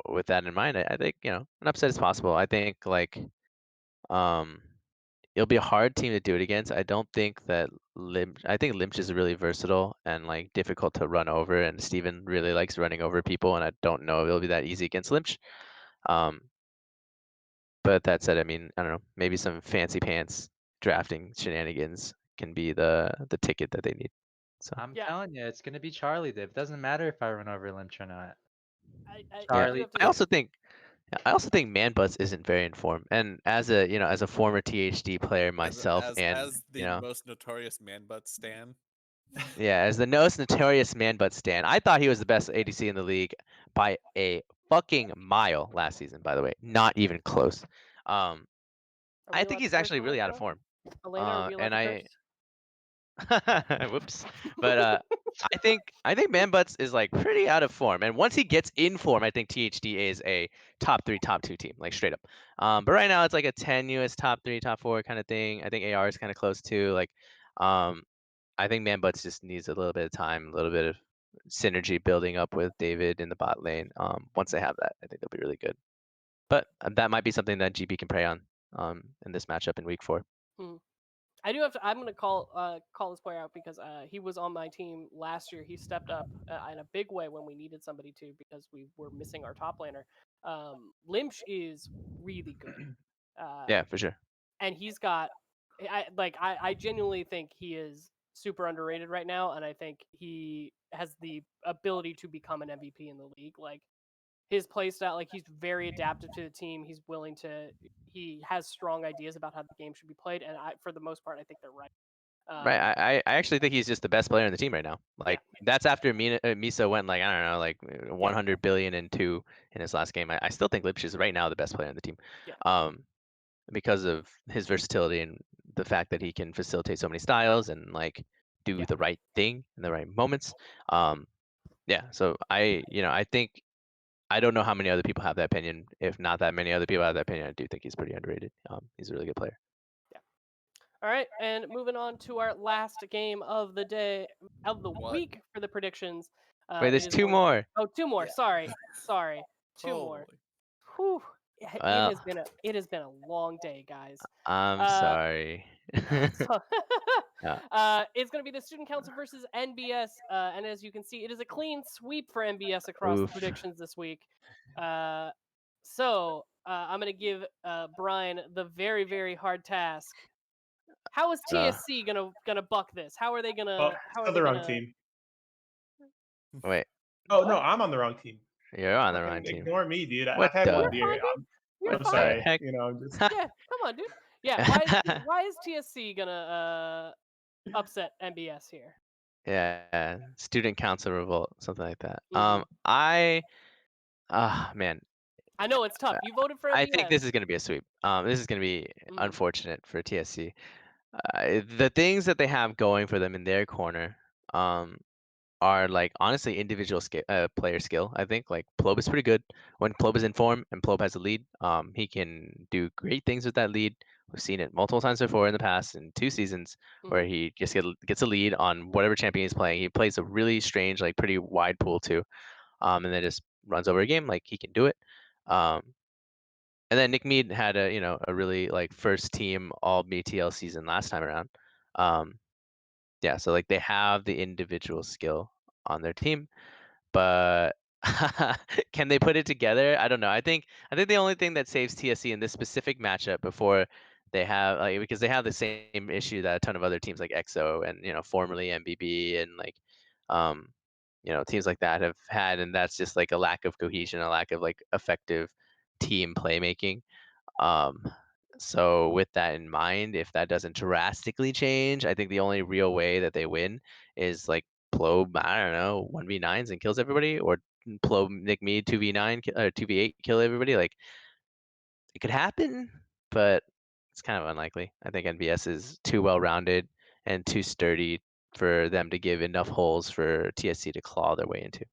[SPEAKER 2] with that in mind, I think an upset is possible. I think like um it'll be a hard team to do it against. I don't think that I think Limch is really versatile and like difficult to run over, and Steven really likes running over people, and I don't know if it'll be that easy against Limch. Um, but that said, I mean, I don't know, maybe some fancy pants drafting shenanigans can be the ticket that they need. So
[SPEAKER 5] I'm
[SPEAKER 1] Yeah.
[SPEAKER 5] telling you, it's gonna be Charlie Dip. Doesn't matter if I run over Lynch or not.
[SPEAKER 1] I do
[SPEAKER 5] Charlie
[SPEAKER 1] have to.
[SPEAKER 2] I
[SPEAKER 5] Dip.
[SPEAKER 2] also think Manbutts isn't very informed, and as a former THD player myself, and
[SPEAKER 3] as the most notorious man butt stan.
[SPEAKER 2] yeah, as the most notorious Manbutt stan, I thought he was the best ADC in the league by a fucking mile last season. By the way, not even close.
[SPEAKER 1] Are we
[SPEAKER 2] I think
[SPEAKER 1] allowed
[SPEAKER 2] he's
[SPEAKER 1] to curse
[SPEAKER 2] actually
[SPEAKER 1] on the
[SPEAKER 2] really out of
[SPEAKER 1] show?
[SPEAKER 2] form.
[SPEAKER 1] Elena, are we allowed
[SPEAKER 2] And
[SPEAKER 1] to
[SPEAKER 2] I
[SPEAKER 1] curse?
[SPEAKER 2] whoops, but I think Manbutts is like pretty out of form, and once he gets in form, I think THD is a top 3, top 2 team, like straight up. But right now it's like a tenuous top 3, top 4 kind of thing. I think AR is kind of close too. Like, I think Manbutts just needs a little bit of time, a little bit of synergy building up with David in the bot lane. Once they have that, I think they'll be really good. But that might be something that GB can prey on in this matchup in week 4.
[SPEAKER 1] I do have to. I'm gonna call this player out because he was on my team last year. He stepped up in a big way when we needed somebody to because we were missing our top laner. Limsh is really good.
[SPEAKER 2] Yeah, for sure.
[SPEAKER 1] And he's got. I genuinely think he is super underrated right now, and I think he has the ability to become an MVP in the league. Like his play style, like he's very adaptive to the team. He's willing to. He has strong ideas about how the game should be played, and for the most part, I think they're right.
[SPEAKER 2] Right. I actually think he's just the best player in the team right now. Like that's after Misa went like I don't know like 100 billion and 2 in his last game. I still think Lipsch is right now the best player in the team.
[SPEAKER 1] Yeah.
[SPEAKER 2] Because of his versatility and the fact that he can facilitate so many styles and like do the right thing in the right moments. Yeah. So I think I don't know how many other people have that opinion. If not that many other people have that opinion, I do think he's pretty underrated. He's a really good player.
[SPEAKER 1] All right, and moving on to our last game of the day of the
[SPEAKER 3] What?
[SPEAKER 1] week for the predictions.
[SPEAKER 2] Wait,
[SPEAKER 1] it
[SPEAKER 2] there's
[SPEAKER 1] is
[SPEAKER 2] 2
[SPEAKER 1] going to be-
[SPEAKER 2] more.
[SPEAKER 1] Oh, two more.
[SPEAKER 3] Yeah.
[SPEAKER 1] Sorry, two more.
[SPEAKER 3] Holy.
[SPEAKER 1] Whew.
[SPEAKER 2] Well,
[SPEAKER 1] It has been a long day, guys.
[SPEAKER 2] I'm sorry.
[SPEAKER 1] So,
[SPEAKER 2] Yeah.
[SPEAKER 1] it's going to be the student council versus NBS, and as you can see, it is a clean sweep for NBS across the
[SPEAKER 2] Oof.
[SPEAKER 1] predictions this week. So I'm going to give Brian the very, very hard task. How is TSC gonna buck this? How are they gonna?
[SPEAKER 4] Well,
[SPEAKER 1] How are
[SPEAKER 4] still
[SPEAKER 1] they
[SPEAKER 4] the wrong
[SPEAKER 1] gonna?
[SPEAKER 4] team.
[SPEAKER 2] Wait,
[SPEAKER 4] Oh
[SPEAKER 1] What?
[SPEAKER 4] no, I'm on the wrong team.
[SPEAKER 2] you're on the
[SPEAKER 4] Fucking
[SPEAKER 2] wrong team.
[SPEAKER 4] ignore me, dude.
[SPEAKER 2] What
[SPEAKER 4] I've had
[SPEAKER 2] the-
[SPEAKER 4] one
[SPEAKER 1] You're
[SPEAKER 4] beer.
[SPEAKER 1] fine, dude. You're
[SPEAKER 2] What
[SPEAKER 4] I'm
[SPEAKER 2] the
[SPEAKER 1] fine.
[SPEAKER 4] sorry.
[SPEAKER 2] heck?
[SPEAKER 4] I'm just.
[SPEAKER 1] Yeah, come on, dude. Yeah, why is TSC gonna upset MBS here?
[SPEAKER 2] Yeah, student council revolt, something like that.
[SPEAKER 1] Mhm.
[SPEAKER 2] Man,
[SPEAKER 1] I know it's tough. You voted for
[SPEAKER 2] I
[SPEAKER 1] MBS.
[SPEAKER 2] think this is gonna be a sweep. This is gonna be
[SPEAKER 1] Mhm.
[SPEAKER 2] unfortunate for TSC. The things that they have going for them in their corner, are like honestly individual player skill. I think like Plob is pretty good when Plob is in form and Plob has a lead. He can do great things with that lead. We've seen it multiple times before in the past in 2 seasons where he just gets a lead on whatever champion he's playing. He plays a really strange, like pretty wide pool too, and then just runs over a game. Like he can do it. And then Nick Mead had a really like first team all BTL season last time around. Yeah, so like they have the individual skill on their team, but Can they put it together? I don't know. I think the only thing that saves TSC in this specific matchup before they have like because they have the same issue that a ton of other teams like EXO and formerly MBB and like teams like that have had, and that's just like a lack of cohesion, a lack of like effective team playmaking. So with that in mind, if that doesn't drastically change, I think the only real way that they win is like Plo, I don't know, 1v9s and kills everybody, or Plo Nick Me 2v9 or 2v8 kill everybody. Like it could happen, but it's kind of unlikely. I think NBS is too well rounded and too sturdy for them to give enough holes for TSC to claw their way into.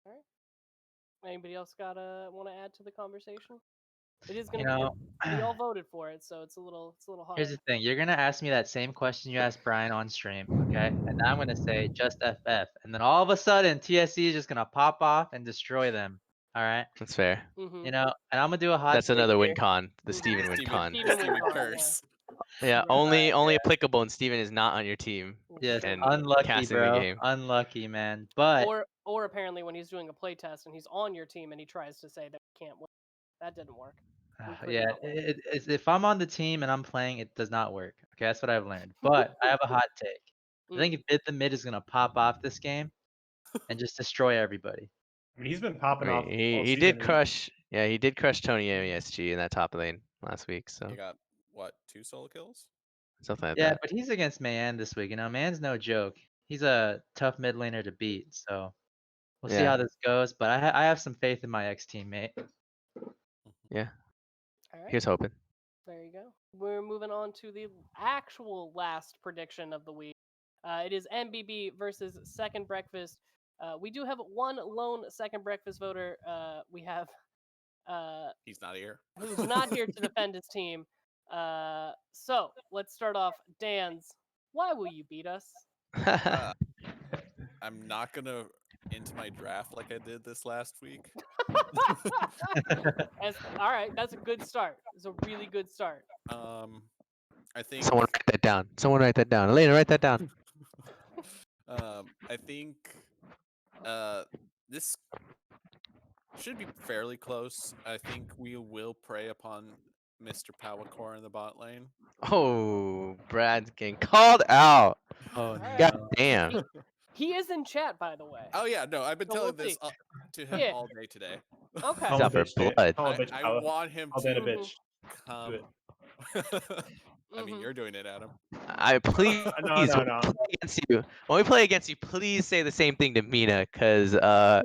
[SPEAKER 1] All right. Anybody else want to add to the conversation? It is
[SPEAKER 5] You
[SPEAKER 1] gonna
[SPEAKER 5] know,
[SPEAKER 1] be. We all voted for it, so it's a little hard.
[SPEAKER 5] here's the thing. You're gonna ask me that same question you asked Brian on stream, okay? And I'm gonna say just FF, and then all of a sudden TSC is just gonna pop off and destroy them. All right.
[SPEAKER 2] That's fair.
[SPEAKER 1] Mm-hmm.
[SPEAKER 5] You know, and I'm gonna do a hot.
[SPEAKER 2] That's
[SPEAKER 5] take
[SPEAKER 2] another win
[SPEAKER 5] here.
[SPEAKER 2] con, the
[SPEAKER 1] Mhm.
[SPEAKER 2] Steven win
[SPEAKER 3] Steven,
[SPEAKER 2] con.
[SPEAKER 1] Steven
[SPEAKER 3] Steven
[SPEAKER 1] win con,
[SPEAKER 3] curse.
[SPEAKER 2] Yeah,
[SPEAKER 1] Yeah.
[SPEAKER 2] only applicable when Steven is not on your team
[SPEAKER 5] Yes,
[SPEAKER 2] and
[SPEAKER 5] unlucky,
[SPEAKER 2] casting the
[SPEAKER 5] bro.
[SPEAKER 2] game.
[SPEAKER 5] Unlucky, man. But
[SPEAKER 1] Or apparently when he's doing a play test and he's on your team and he tries to say that we can't win. That didn't work. We could
[SPEAKER 5] yeah,
[SPEAKER 1] not win.
[SPEAKER 5] if I'm on the team and I'm playing, it does not work. Okay, that's what I've learned. But I have a hot take. I think if the mid is gonna pop off this game and just destroy everybody.
[SPEAKER 4] I mean, he's been
[SPEAKER 2] I
[SPEAKER 4] popping off
[SPEAKER 2] mean,
[SPEAKER 4] all
[SPEAKER 2] he
[SPEAKER 4] season.
[SPEAKER 2] did crush. Yeah, he did crush Tony MESG in that top lane last week. So
[SPEAKER 3] He got what, 2 solo kills?
[SPEAKER 2] something like
[SPEAKER 5] Yeah,
[SPEAKER 2] that.
[SPEAKER 5] but he's against Mayan this week. You know, Mayan's no joke. He's a tough mid laner to beat. So we'll see
[SPEAKER 2] Yeah.
[SPEAKER 5] how this goes. But I have some faith in my ex teammate.
[SPEAKER 2] Yeah.
[SPEAKER 1] All right.
[SPEAKER 2] Here's hoping.
[SPEAKER 1] There you go. We're moving on to the actual last prediction of the week. It is MBB versus Second Breakfast. We do have one lone Second Breakfast voter. We have
[SPEAKER 3] He's not here.
[SPEAKER 1] who's not here to defend his team. So let's start off. Dan's, why will you beat us?
[SPEAKER 3] I'm not gonna into my draft like I did this last week.
[SPEAKER 1] All right, that's a good start. It's a really good start.
[SPEAKER 3] I think
[SPEAKER 2] Someone write that down. Someone write that down. Elena, write that down.
[SPEAKER 3] I think this should be fairly close. I think we will prey upon Mr. Powercore in the bot lane.
[SPEAKER 2] Oh, Brad's getting called out.
[SPEAKER 5] Oh
[SPEAKER 1] Alright.
[SPEAKER 2] God
[SPEAKER 5] no.
[SPEAKER 2] damn.
[SPEAKER 1] He is in chat, by the way.
[SPEAKER 3] Oh yeah, no, I've been
[SPEAKER 1] So
[SPEAKER 3] telling
[SPEAKER 1] we'll
[SPEAKER 3] this to him
[SPEAKER 1] Yeah.
[SPEAKER 3] all day today.
[SPEAKER 1] Okay.
[SPEAKER 4] Call
[SPEAKER 2] He's
[SPEAKER 4] a
[SPEAKER 2] out for
[SPEAKER 4] bitch, dude.
[SPEAKER 2] blood.
[SPEAKER 4] Call a bitch,
[SPEAKER 3] I
[SPEAKER 4] Paolo.
[SPEAKER 3] want him
[SPEAKER 4] Call that a
[SPEAKER 3] to
[SPEAKER 4] bitch.
[SPEAKER 3] come.
[SPEAKER 4] Do it.
[SPEAKER 3] I mean,
[SPEAKER 1] Mhm.
[SPEAKER 3] you're doing it, Adam.
[SPEAKER 2] I please
[SPEAKER 4] No.
[SPEAKER 2] when we play against you. When we play against you, please say the same thing to Mina, cause
[SPEAKER 3] Oh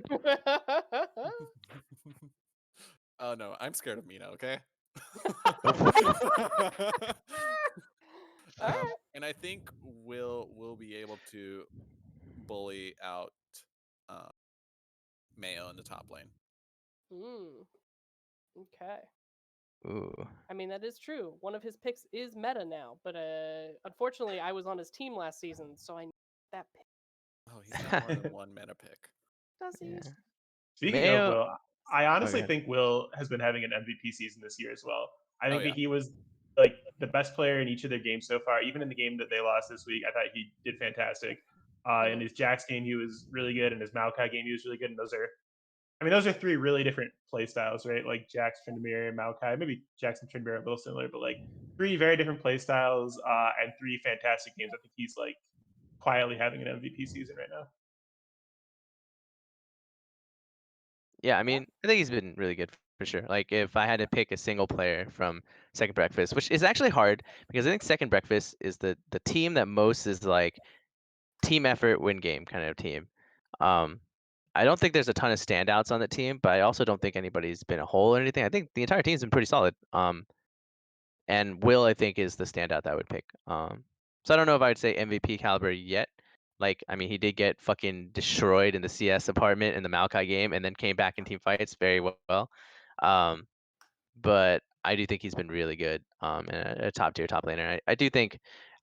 [SPEAKER 3] no, I'm scared of Mina. Okay.
[SPEAKER 1] Alright.
[SPEAKER 3] And I think we'll be able to bully out Mayo in the top lane.
[SPEAKER 1] Okay.
[SPEAKER 2] Ooh.
[SPEAKER 1] I mean, that is true. One of his picks is meta now, but unfortunately, I was on his team last season, so I know that pick.
[SPEAKER 3] Oh, he's got more than one meta pick.
[SPEAKER 1] Does he?
[SPEAKER 2] Yeah.
[SPEAKER 4] Speaking
[SPEAKER 2] Mayo-
[SPEAKER 4] of Will, I honestly
[SPEAKER 2] ahead.
[SPEAKER 4] think Will has been having an MVP season this year as well. I think
[SPEAKER 3] yeah.
[SPEAKER 4] that he was like the best player in each of their games so far. Even in the game that they lost this week, I thought he did fantastic. In his Jax game, he was really good. In his Maokai game, he was really good. And those are three really different play styles, right? Like Jax, Tryndamere, Maokai. Maybe Jax and Tryndamere are a little similar, but like three very different play styles and three fantastic games. I think he's like quietly having an MVP season right now.
[SPEAKER 2] Yeah, I mean, I think he's been really good for sure. Like, if I had to pick a single player from Second Breakfast, which is actually hard because I think Second Breakfast is the team that most is like team effort, win game kind of team. I don't think there's a ton of standouts on the team, but I also don't think anybody's been a hole or anything. I think the entire team's been pretty solid. And Will, I think, is the standout that I would pick. So I don't know if I would say MVP caliber yet. Like, I mean, he did get fucking destroyed in the CS apartment in the Maokai game, and then came back in team fights very well. But I do think he's been really good. And a top tier top laner. I do think.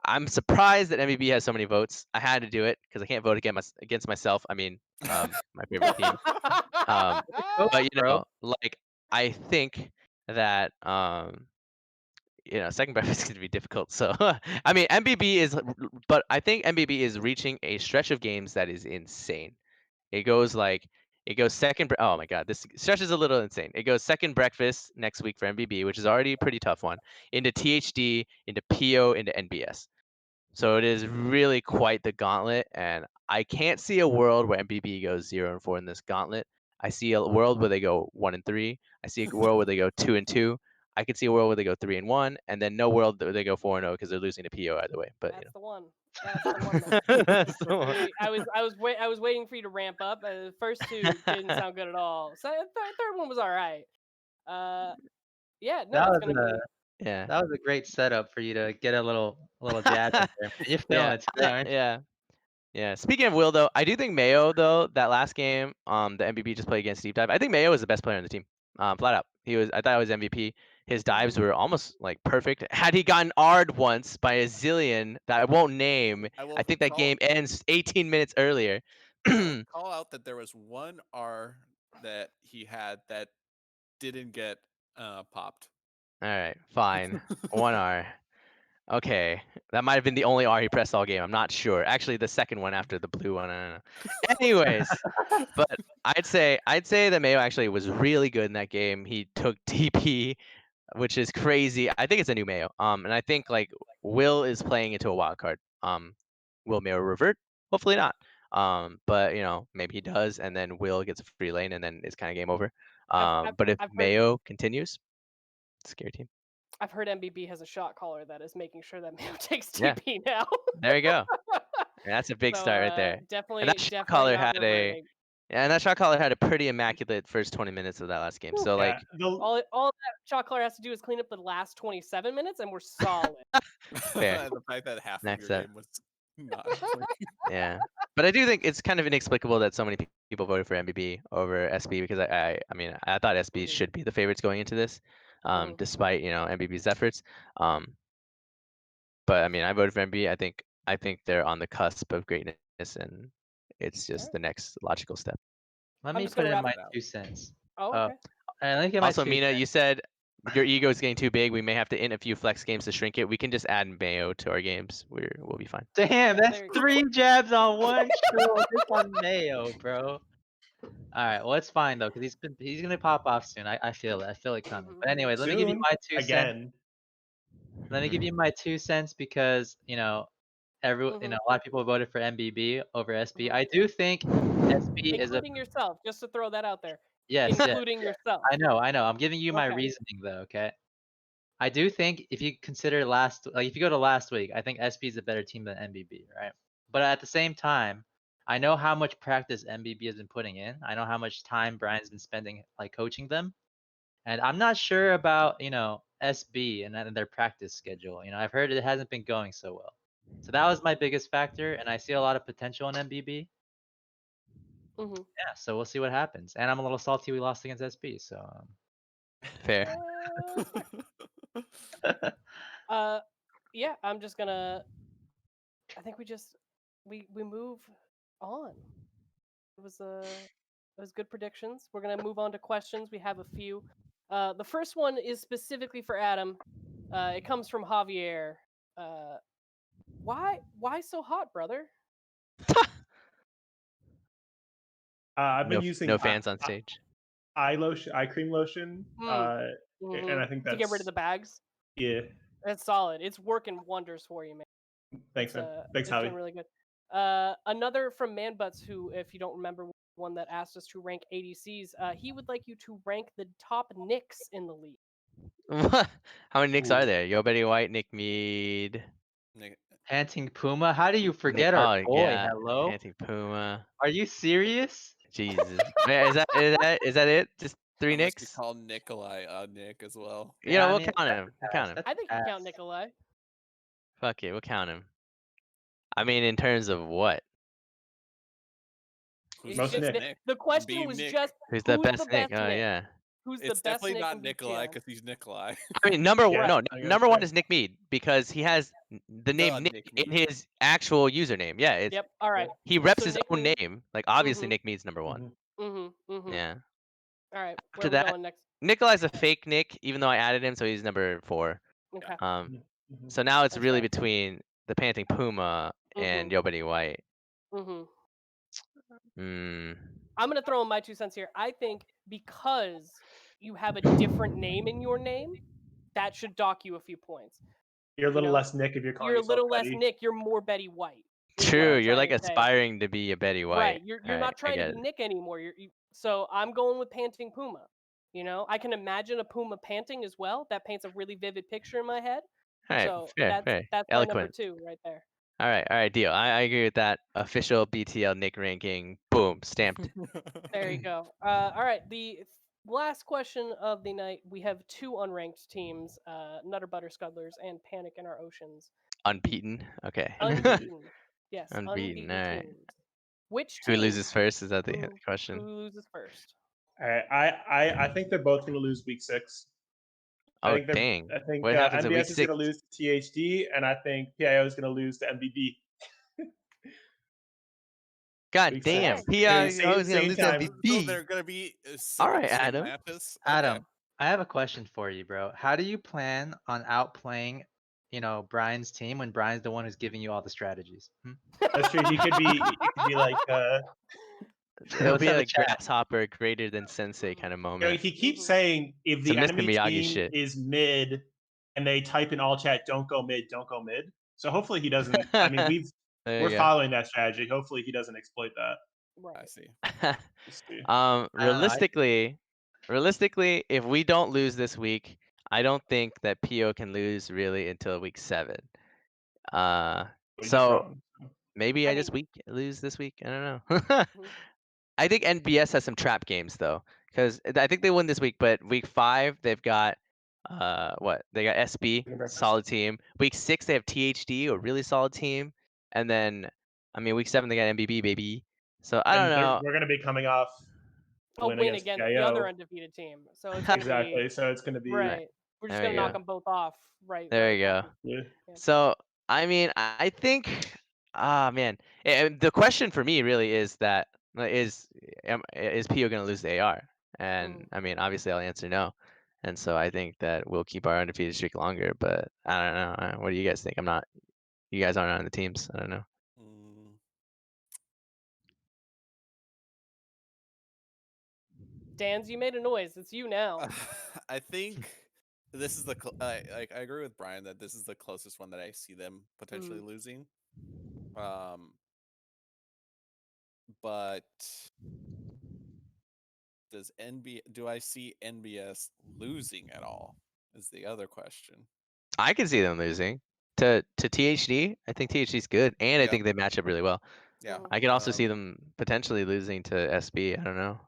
[SPEAKER 2] I'm surprised that MVP has so many votes. I had to do it because I can't vote against myself. I mean, my favorite team. But you know, like I think that Second Breakfast is going to be difficult. So I mean, MBB is, but I think MBB is reaching a stretch of games that is insane. It goes like It goes second. Oh my god, this stretch is a little insane. It goes second breakfast next week for MBB, which is already a pretty tough one, into THD, into PO, into NBS. So it is really quite the gauntlet, and I can't see a world where MBB goes 0-4 in this gauntlet. I see a world where they go 1-3. I see a world where they go 2-2. I could see a world where they go 3-1, and then no world where they go 4-0 because they're losing to PO either way. But
[SPEAKER 1] That's the one. That's the one. Then.
[SPEAKER 2] That's the one.
[SPEAKER 1] I was waiting for you to ramp up. The first two didn't sound good at all. So third one was all right. Yeah, no,
[SPEAKER 5] That
[SPEAKER 1] it's
[SPEAKER 5] was
[SPEAKER 1] gonna be.
[SPEAKER 2] Yeah.
[SPEAKER 5] That was a great setup for you to get a little jab in there. You're feeling it today, aren't you?
[SPEAKER 2] Yeah. Yeah. Speaking of Will, though, I do think Mayo, though, that last game, the MVP just played against Deep Dive. I think Mayo was the best player on the team. Flat out. I thought he was MVP. His dives were almost like perfect. Had he gotten R'd once by a zillion that I won't name, I think that game ends 18 minutes earlier.
[SPEAKER 3] Call out that there was one R that he had that didn't get popped.
[SPEAKER 2] All right, fine. 1 R. Okay, that might have been the only R he pressed all game. I'm not sure. Actually, the second one after the blue one. I don't know. Anyways, but I'd say that Mayo actually was really good in that game. He took TP, which is crazy. I think it's a new Mayo. And I think like Will is playing into a wild card. Will Mayo revert? Hopefully not. But you know, maybe he does, and then Will gets a free lane, and then it's kind of game over. But if
[SPEAKER 1] I've heard-
[SPEAKER 2] Mayo continues, scary team.
[SPEAKER 1] I've heard MBB has a shot caller that is making sure that Mayo takes
[SPEAKER 2] Yeah.
[SPEAKER 1] TP now.
[SPEAKER 2] There you go. And that's a big
[SPEAKER 1] So,
[SPEAKER 2] start right there.
[SPEAKER 1] Definitely,
[SPEAKER 2] And that shot
[SPEAKER 1] definitely
[SPEAKER 2] caller
[SPEAKER 1] not
[SPEAKER 2] had
[SPEAKER 1] reverting.
[SPEAKER 2] and that shot caller had a pretty immaculate first 20 minutes of that last game. So like,
[SPEAKER 1] All that shot caller has to do is clean up the last 27 minutes, and we're solid.
[SPEAKER 2] Fair.
[SPEAKER 3] The fact that half
[SPEAKER 2] Next
[SPEAKER 3] of your
[SPEAKER 2] up.
[SPEAKER 3] game was not clean.
[SPEAKER 2] yeah. But I do think it's kind of inexplicable that so many people voted for MBB over SB because I mean I thought SB should be the favorites going into this, despite you know MBB's efforts. But I mean I voted for MBB. I think they're on the cusp of greatness, and it's just the next logical step.
[SPEAKER 5] Let
[SPEAKER 1] I'm
[SPEAKER 5] me
[SPEAKER 1] just
[SPEAKER 5] put
[SPEAKER 1] gonna
[SPEAKER 5] in
[SPEAKER 1] wrap
[SPEAKER 5] my
[SPEAKER 3] it out.
[SPEAKER 5] 2 cents.
[SPEAKER 1] Oh,
[SPEAKER 5] Oh,
[SPEAKER 1] okay.
[SPEAKER 5] let me get my
[SPEAKER 2] Also,
[SPEAKER 5] 2
[SPEAKER 2] Mina,
[SPEAKER 5] cents.
[SPEAKER 2] you said your ego is getting too big. We may have to in a few flex games to shrink it. We can just add Mayo to our games. We'll be fine.
[SPEAKER 5] Damn, that's
[SPEAKER 1] There you go.
[SPEAKER 5] 3 jabs on one show just on Mayo, bro. All right, well it's fine though, because he's gonna pop off soon. I feel it. I feel it coming. But anyway, let me give you
[SPEAKER 4] Soon,
[SPEAKER 5] my 2 cents.
[SPEAKER 4] again.
[SPEAKER 5] Let me give you my 2 cents because you know a lot of people voted for MBB over SB. I do think SB is a
[SPEAKER 1] Including yourself, just to throw that out there.
[SPEAKER 5] yes,
[SPEAKER 1] Including yourself.
[SPEAKER 5] I know. I'm giving you my
[SPEAKER 1] Okay.
[SPEAKER 5] reasoning though. Okay. I do think if you consider if you go to last week, I think SB is a better team than MBB, right? But at the same time, I know how much practice MBB has been putting in. I know how much time Brian's been spending like coaching them. And I'm not sure about, SB and their practice schedule. I've heard it hasn't been going so well. So that was my biggest factor, and I see a lot of potential in MBB. Yeah, so we'll see what happens. And I'm a little salty we lost against SB, so
[SPEAKER 2] Fair.
[SPEAKER 1] Yeah, I'm just gonna. I think we move on. It was good predictions. We're gonna move on to questions. We have a few. The first one is specifically for Adam. It comes from Javier. Why so hot, brother?
[SPEAKER 4] I've been using
[SPEAKER 2] no fans on stage.
[SPEAKER 4] eye cream lotion, and I think that's
[SPEAKER 1] to get rid of the bags.
[SPEAKER 4] Yeah.
[SPEAKER 1] That's solid. It's working wonders for you, man.
[SPEAKER 4] Thanks, man. Thanks,
[SPEAKER 1] it's
[SPEAKER 4] Javi.
[SPEAKER 1] doing really good. Another from Manbutts, who, if you don't remember, one that asked us to rank ADCs. He would like you to rank the top Nicks in the league.
[SPEAKER 2] How many Nicks are there? Yo Betty White, Nick Mead,
[SPEAKER 5] Panting Puma. How do you forget our boy?
[SPEAKER 2] yeah,
[SPEAKER 5] Hello.
[SPEAKER 2] Panting Puma.
[SPEAKER 5] Are you serious?
[SPEAKER 2] Jesus. is that it? Just 3
[SPEAKER 3] Unless
[SPEAKER 2] Nicks?
[SPEAKER 3] we call Nikolai Nick as well.
[SPEAKER 2] You know, we'll count him. We'll count him.
[SPEAKER 1] I think you count Nikolai.
[SPEAKER 2] Fuck it, we'll count him. I mean, in terms of what?
[SPEAKER 4] Most Nick.
[SPEAKER 1] The question was
[SPEAKER 3] Nick.
[SPEAKER 1] just
[SPEAKER 2] Who's the best Nick? Oh
[SPEAKER 1] Nick?
[SPEAKER 2] yeah.
[SPEAKER 1] Who's
[SPEAKER 3] It's
[SPEAKER 1] the best
[SPEAKER 3] definitely
[SPEAKER 1] Nick
[SPEAKER 3] not
[SPEAKER 1] in
[SPEAKER 3] Nikolai
[SPEAKER 1] BGN?
[SPEAKER 3] because he's Nikolai.
[SPEAKER 2] I mean, number
[SPEAKER 4] Yeah,
[SPEAKER 2] no,
[SPEAKER 4] I gotta
[SPEAKER 2] number one
[SPEAKER 4] say.
[SPEAKER 2] is Nick Mead because he has the name
[SPEAKER 3] Nick
[SPEAKER 2] Nick in
[SPEAKER 3] Mead.
[SPEAKER 2] his actual username. Yeah, it's
[SPEAKER 1] Yep. All right.
[SPEAKER 2] he reps
[SPEAKER 1] So
[SPEAKER 2] his
[SPEAKER 1] Nick
[SPEAKER 2] own
[SPEAKER 1] Mead.
[SPEAKER 2] name. Like obviously Nick Mead's number one. Yeah.
[SPEAKER 1] All right.
[SPEAKER 2] After
[SPEAKER 1] Where are we
[SPEAKER 2] that,
[SPEAKER 1] going next?
[SPEAKER 2] Nikolai's a fake Nick, even though I added him, so he's number 4.
[SPEAKER 1] Okay.
[SPEAKER 2] So now it's
[SPEAKER 1] That's
[SPEAKER 2] really
[SPEAKER 1] fair.
[SPEAKER 2] between the Panting Puma and Yo Betty White. Mm.
[SPEAKER 1] I'm gonna throw in my 2 cents here. I think because you have a different name in your name, that should dock you a few points.
[SPEAKER 4] You're a little
[SPEAKER 1] know,
[SPEAKER 4] less Nick if you're calling
[SPEAKER 1] You're a
[SPEAKER 4] yourself
[SPEAKER 1] little less
[SPEAKER 4] Betty.
[SPEAKER 1] Nick. You're more Betty White. is what
[SPEAKER 2] True,
[SPEAKER 1] I'm
[SPEAKER 2] you're
[SPEAKER 1] trying
[SPEAKER 2] like
[SPEAKER 1] to say.
[SPEAKER 2] aspiring to be a Betty White.
[SPEAKER 1] Right. You're
[SPEAKER 2] Alright,
[SPEAKER 1] not
[SPEAKER 2] I
[SPEAKER 1] trying to
[SPEAKER 2] get
[SPEAKER 1] be
[SPEAKER 2] it.
[SPEAKER 1] Nick anymore. So I'm going with panting Puma. I can imagine a Puma panting as well. That paints a really vivid picture in my head.
[SPEAKER 2] Alright,
[SPEAKER 1] So
[SPEAKER 2] fair.
[SPEAKER 1] that's my number
[SPEAKER 2] Eloquent.
[SPEAKER 1] 2 right there.
[SPEAKER 2] Alright, deal. I agree with that. Official BTL Nick ranking. Boom, stamped.
[SPEAKER 1] There you go. All right. The last question of the night. We have 2 unranked teams: Nutter Butter Scudlers and Panic in Our Oceans.
[SPEAKER 2] Unbeaten. Okay.
[SPEAKER 1] Unbeaten. Yes,
[SPEAKER 2] Unbeaten.
[SPEAKER 1] unbeaten
[SPEAKER 2] Alright.
[SPEAKER 1] teams. Which
[SPEAKER 2] Who
[SPEAKER 1] team?
[SPEAKER 2] loses first? Is that the
[SPEAKER 1] Who
[SPEAKER 2] question?
[SPEAKER 1] loses first?
[SPEAKER 4] I think they're both going to lose week 6.
[SPEAKER 2] Oh dang! What happens in week
[SPEAKER 4] NBS is going
[SPEAKER 2] 6?
[SPEAKER 4] to lose to THD, and I think PIO is going to lose to MBB.
[SPEAKER 2] God
[SPEAKER 4] Week
[SPEAKER 2] damn!
[SPEAKER 4] six.
[SPEAKER 2] PI
[SPEAKER 4] Same-
[SPEAKER 2] was gonna
[SPEAKER 4] same
[SPEAKER 2] lose to
[SPEAKER 4] time.
[SPEAKER 3] So
[SPEAKER 2] MVP.
[SPEAKER 3] they're gonna be
[SPEAKER 2] Alright,
[SPEAKER 3] St.
[SPEAKER 2] Adam.
[SPEAKER 3] Mathis.
[SPEAKER 5] Adam,
[SPEAKER 3] Okay.
[SPEAKER 5] I have a question for you, bro. How do you plan on outplaying, Brian's team when Brian's the one who's giving you all the strategies?
[SPEAKER 4] That's true. He could be like
[SPEAKER 2] It'll
[SPEAKER 5] Let's
[SPEAKER 2] be
[SPEAKER 5] have a
[SPEAKER 2] like
[SPEAKER 5] chat.
[SPEAKER 2] grasshopper greater than sensei kind of moment.
[SPEAKER 4] he keeps
[SPEAKER 1] Mhm.
[SPEAKER 4] saying if the
[SPEAKER 2] Some Mr.
[SPEAKER 4] enemy
[SPEAKER 2] Miyagi
[SPEAKER 4] team
[SPEAKER 2] shit.
[SPEAKER 4] is mid and they type in all chat, don't go mid, don't go mid. So hopefully he doesn't. I mean,
[SPEAKER 2] There
[SPEAKER 4] we're
[SPEAKER 2] you
[SPEAKER 4] following that strategy. Hopefully he doesn't exploit that.
[SPEAKER 3] I
[SPEAKER 1] Right.
[SPEAKER 3] see.
[SPEAKER 2] go.
[SPEAKER 4] We'll see.
[SPEAKER 5] I don't know.
[SPEAKER 2] Realistically, if we don't lose this week, I don't think that PO can lose really until week 7.
[SPEAKER 4] We're just
[SPEAKER 2] So
[SPEAKER 4] wrong.
[SPEAKER 2] maybe
[SPEAKER 1] I
[SPEAKER 2] I just
[SPEAKER 1] mean-
[SPEAKER 2] lose this week. I don't know.
[SPEAKER 1] Mhm.
[SPEAKER 2] I think NBS has some trap games though, because I think they win this week. But week 5 they've got what? They got SB, solid team. Week 6 they have THD, a really solid team, and then I mean week 7 they got MBB baby. So I don't
[SPEAKER 4] And
[SPEAKER 2] know.
[SPEAKER 4] we're going to be coming off
[SPEAKER 1] A
[SPEAKER 4] win
[SPEAKER 1] win
[SPEAKER 4] against
[SPEAKER 1] against the
[SPEAKER 4] PIO.
[SPEAKER 1] other undefeated team. So it's gonna
[SPEAKER 4] Exactly.
[SPEAKER 1] be
[SPEAKER 4] So it's going to be
[SPEAKER 1] right. We're just
[SPEAKER 2] There
[SPEAKER 1] gonna
[SPEAKER 2] you
[SPEAKER 1] knock
[SPEAKER 2] go.
[SPEAKER 1] them both off. Right.
[SPEAKER 2] There
[SPEAKER 1] right
[SPEAKER 2] you go.
[SPEAKER 1] after.
[SPEAKER 4] Yeah.
[SPEAKER 2] So I mean I think man, the question for me really is that is PO gonna lose the AR? And I mean obviously I'll answer no. And so I think that we'll keep our undefeated streak longer. But I don't know. What do you guys think? You guys aren't on the teams. I don't know.
[SPEAKER 3] Mm,
[SPEAKER 1] Dan's, you made a noise. It's you now.
[SPEAKER 3] I think this is I agree with Brian that this is the closest one that I see them potentially losing. But do I see NBS losing at all? Is the other question.
[SPEAKER 2] I can see them losing to THD. I think THD's good, and I
[SPEAKER 3] Yep.
[SPEAKER 2] think they match up really well.
[SPEAKER 3] Yeah.
[SPEAKER 2] I could also see them potentially losing to SB. I don't know.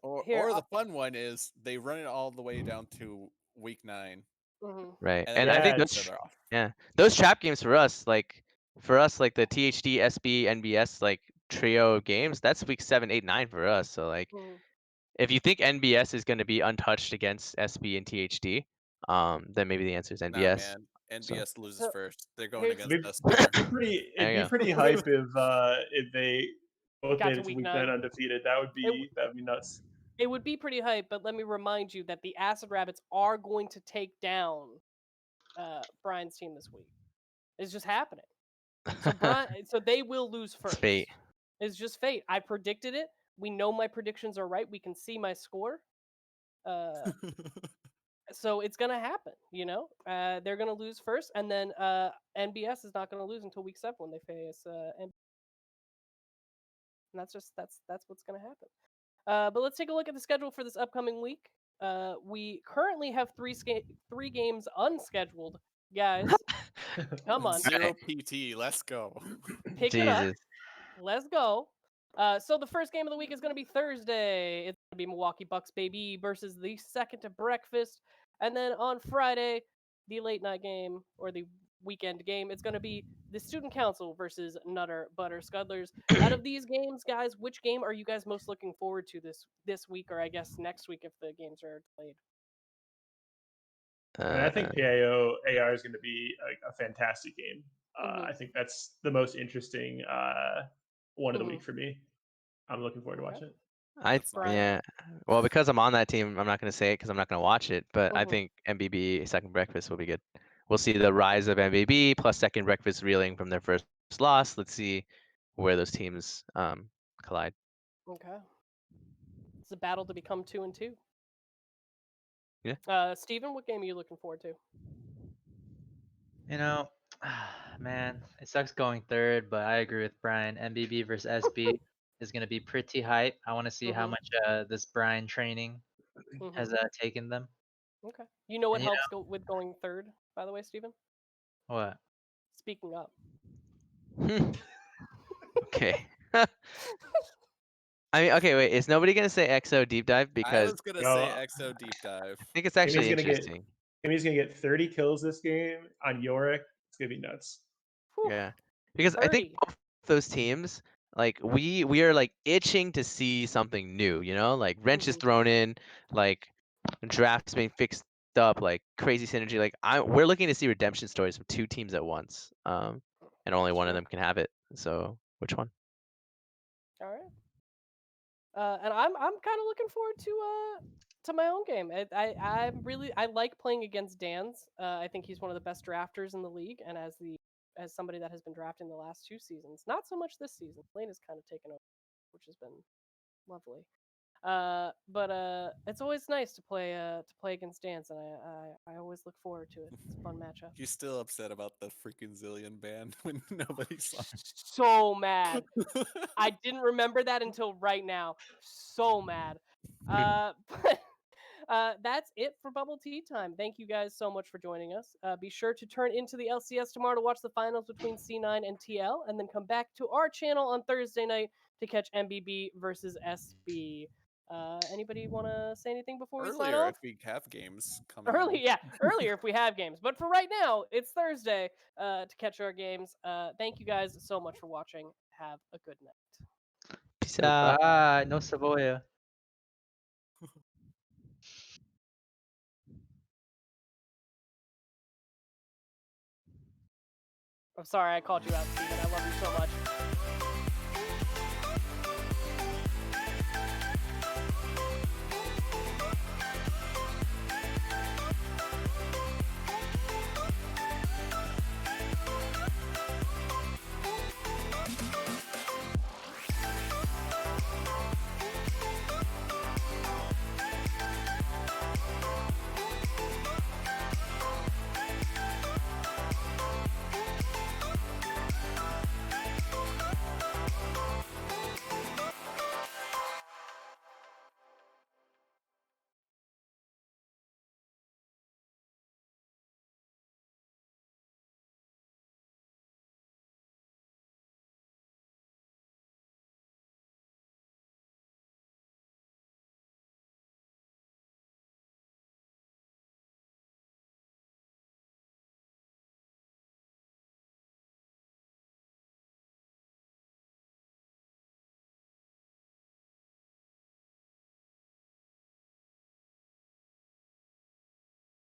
[SPEAKER 3] Or the fun one is they run it all the way down to week 9.
[SPEAKER 2] Right.
[SPEAKER 3] And
[SPEAKER 2] And
[SPEAKER 3] then
[SPEAKER 2] I
[SPEAKER 3] they
[SPEAKER 2] think
[SPEAKER 3] cut
[SPEAKER 2] those
[SPEAKER 3] each other off.
[SPEAKER 2] those trap games for us, like the THD, SB, NBS like trio of games, that's week 7, 8, 9 for us. So like if you think NBS is going to be untouched against SB and THD, then maybe the answer is
[SPEAKER 3] Nah,
[SPEAKER 2] NBS.
[SPEAKER 3] man. NBS loses
[SPEAKER 1] So,
[SPEAKER 3] first. They're going
[SPEAKER 1] here's-
[SPEAKER 3] against us more.
[SPEAKER 4] It'd be pretty hype if they both
[SPEAKER 1] Got
[SPEAKER 4] made
[SPEAKER 1] to
[SPEAKER 4] it to
[SPEAKER 1] week
[SPEAKER 4] week
[SPEAKER 1] 9.
[SPEAKER 4] 9 undefeated. That'd be nuts.
[SPEAKER 1] It would be pretty hype, but let me remind you that the Acid Rabbits are going to take down Brian's team this week. It's just happening. So so they will lose first.
[SPEAKER 2] It's fate.
[SPEAKER 1] It's just fate. I predicted it. We know my predictions are right. We can see my score. So it's gonna happen. They're gonna lose first, and then NBS is not gonna lose until week 7 when they face and that's what's gonna happen. But let's take a look at the schedule for this upcoming week. We currently have three games unscheduled, guys. Come on,
[SPEAKER 3] 0 PT. Let's go.
[SPEAKER 1] pick it up. Let's go. So the first game of the week is going to be Thursday. It's going to be Milwaukee Bucks baby versus the second to breakfast, and then on Friday, the late night game or the weekend game, it's going to be the Student Council versus Nutter Butter Scudlers. Out of these games, guys, which game are you guys most looking forward to this week, or I guess next week if the games are delayed?
[SPEAKER 4] And I think PIO AR is going to be a fantastic game. I think that's the most interesting one of the week for me. I'm looking forward to watching it.
[SPEAKER 2] Well, because I'm on that team, I'm not going to say it because I'm not going to watch it. But I think MBB second breakfast will be good. We'll see the rise of MBB plus second breakfast reeling from their first loss. Let's see where those teams collide.
[SPEAKER 1] Okay. It's a battle to become 2-2.
[SPEAKER 2] Yeah.
[SPEAKER 1] Steven, what game are you looking forward to?
[SPEAKER 5] You know, man, it sucks going third, but I agree with Brian. MBB versus SB is gonna be pretty hype. I want to see how
[SPEAKER 1] Mhm.
[SPEAKER 5] much this Brian training has
[SPEAKER 1] Mhm.
[SPEAKER 5] taken them.
[SPEAKER 1] Okay. You know what
[SPEAKER 5] And you
[SPEAKER 1] helps with going third, by the way, Steven?
[SPEAKER 5] What?
[SPEAKER 1] Speaking up.
[SPEAKER 2] Okay. I mean, okay, wait. Is nobody gonna say EXO deep dive?
[SPEAKER 3] I
[SPEAKER 2] Because
[SPEAKER 3] was gonna
[SPEAKER 4] No.
[SPEAKER 3] say EXO deep dive.
[SPEAKER 2] I think it's
[SPEAKER 4] Kimmy's
[SPEAKER 2] actually
[SPEAKER 4] gonna get
[SPEAKER 2] interesting.
[SPEAKER 4] Kimmy's gonna get 30 kills this game on Yorick. It's gonna be nuts.
[SPEAKER 1] Whew.
[SPEAKER 2] Yeah, because I think
[SPEAKER 1] 30.
[SPEAKER 2] both those teams, like we are like itching to see something new. You know, like wrenches
[SPEAKER 1] Mhm.
[SPEAKER 2] thrown in, like drafts being fixed up, like crazy synergy. Like we're looking to see redemption stories from two teams at once. And only one of
[SPEAKER 1] Sure.
[SPEAKER 2] them can have it. So which one?
[SPEAKER 1] All right. And I'm kind of looking forward to my own game. I like playing against Dan's. I think he's one of the best drafters in the league, and as somebody that has been drafting the last 2 seasons, not so much this season. Lane has kind of taken over, which has been lovely. But it's always nice to play against Dan's, and I always look forward to it. It's a fun matchup.
[SPEAKER 3] He's still upset about the freaking zillion ban when nobody saw
[SPEAKER 1] So mad. I didn't remember that until right now. So mad. But that's it for Bubble Tea Time. Thank you guys so much for joining us. Be sure to turn into the LCS tomorrow to watch the finals between C9 and TL, and then come back to our channel on Thursday night to catch MBB versus SB. Anybody want to say anything before we sign
[SPEAKER 3] earlier
[SPEAKER 1] off?
[SPEAKER 3] if we have games coming in.
[SPEAKER 1] Earlier if we have games. But for right now, it's Thursday to catch our games. Thank you guys so much for watching. Have a good night.
[SPEAKER 2] Peace out.
[SPEAKER 5] Ah, no cebolla.
[SPEAKER 1] I'm sorry I called you out, Steven. I love you so much.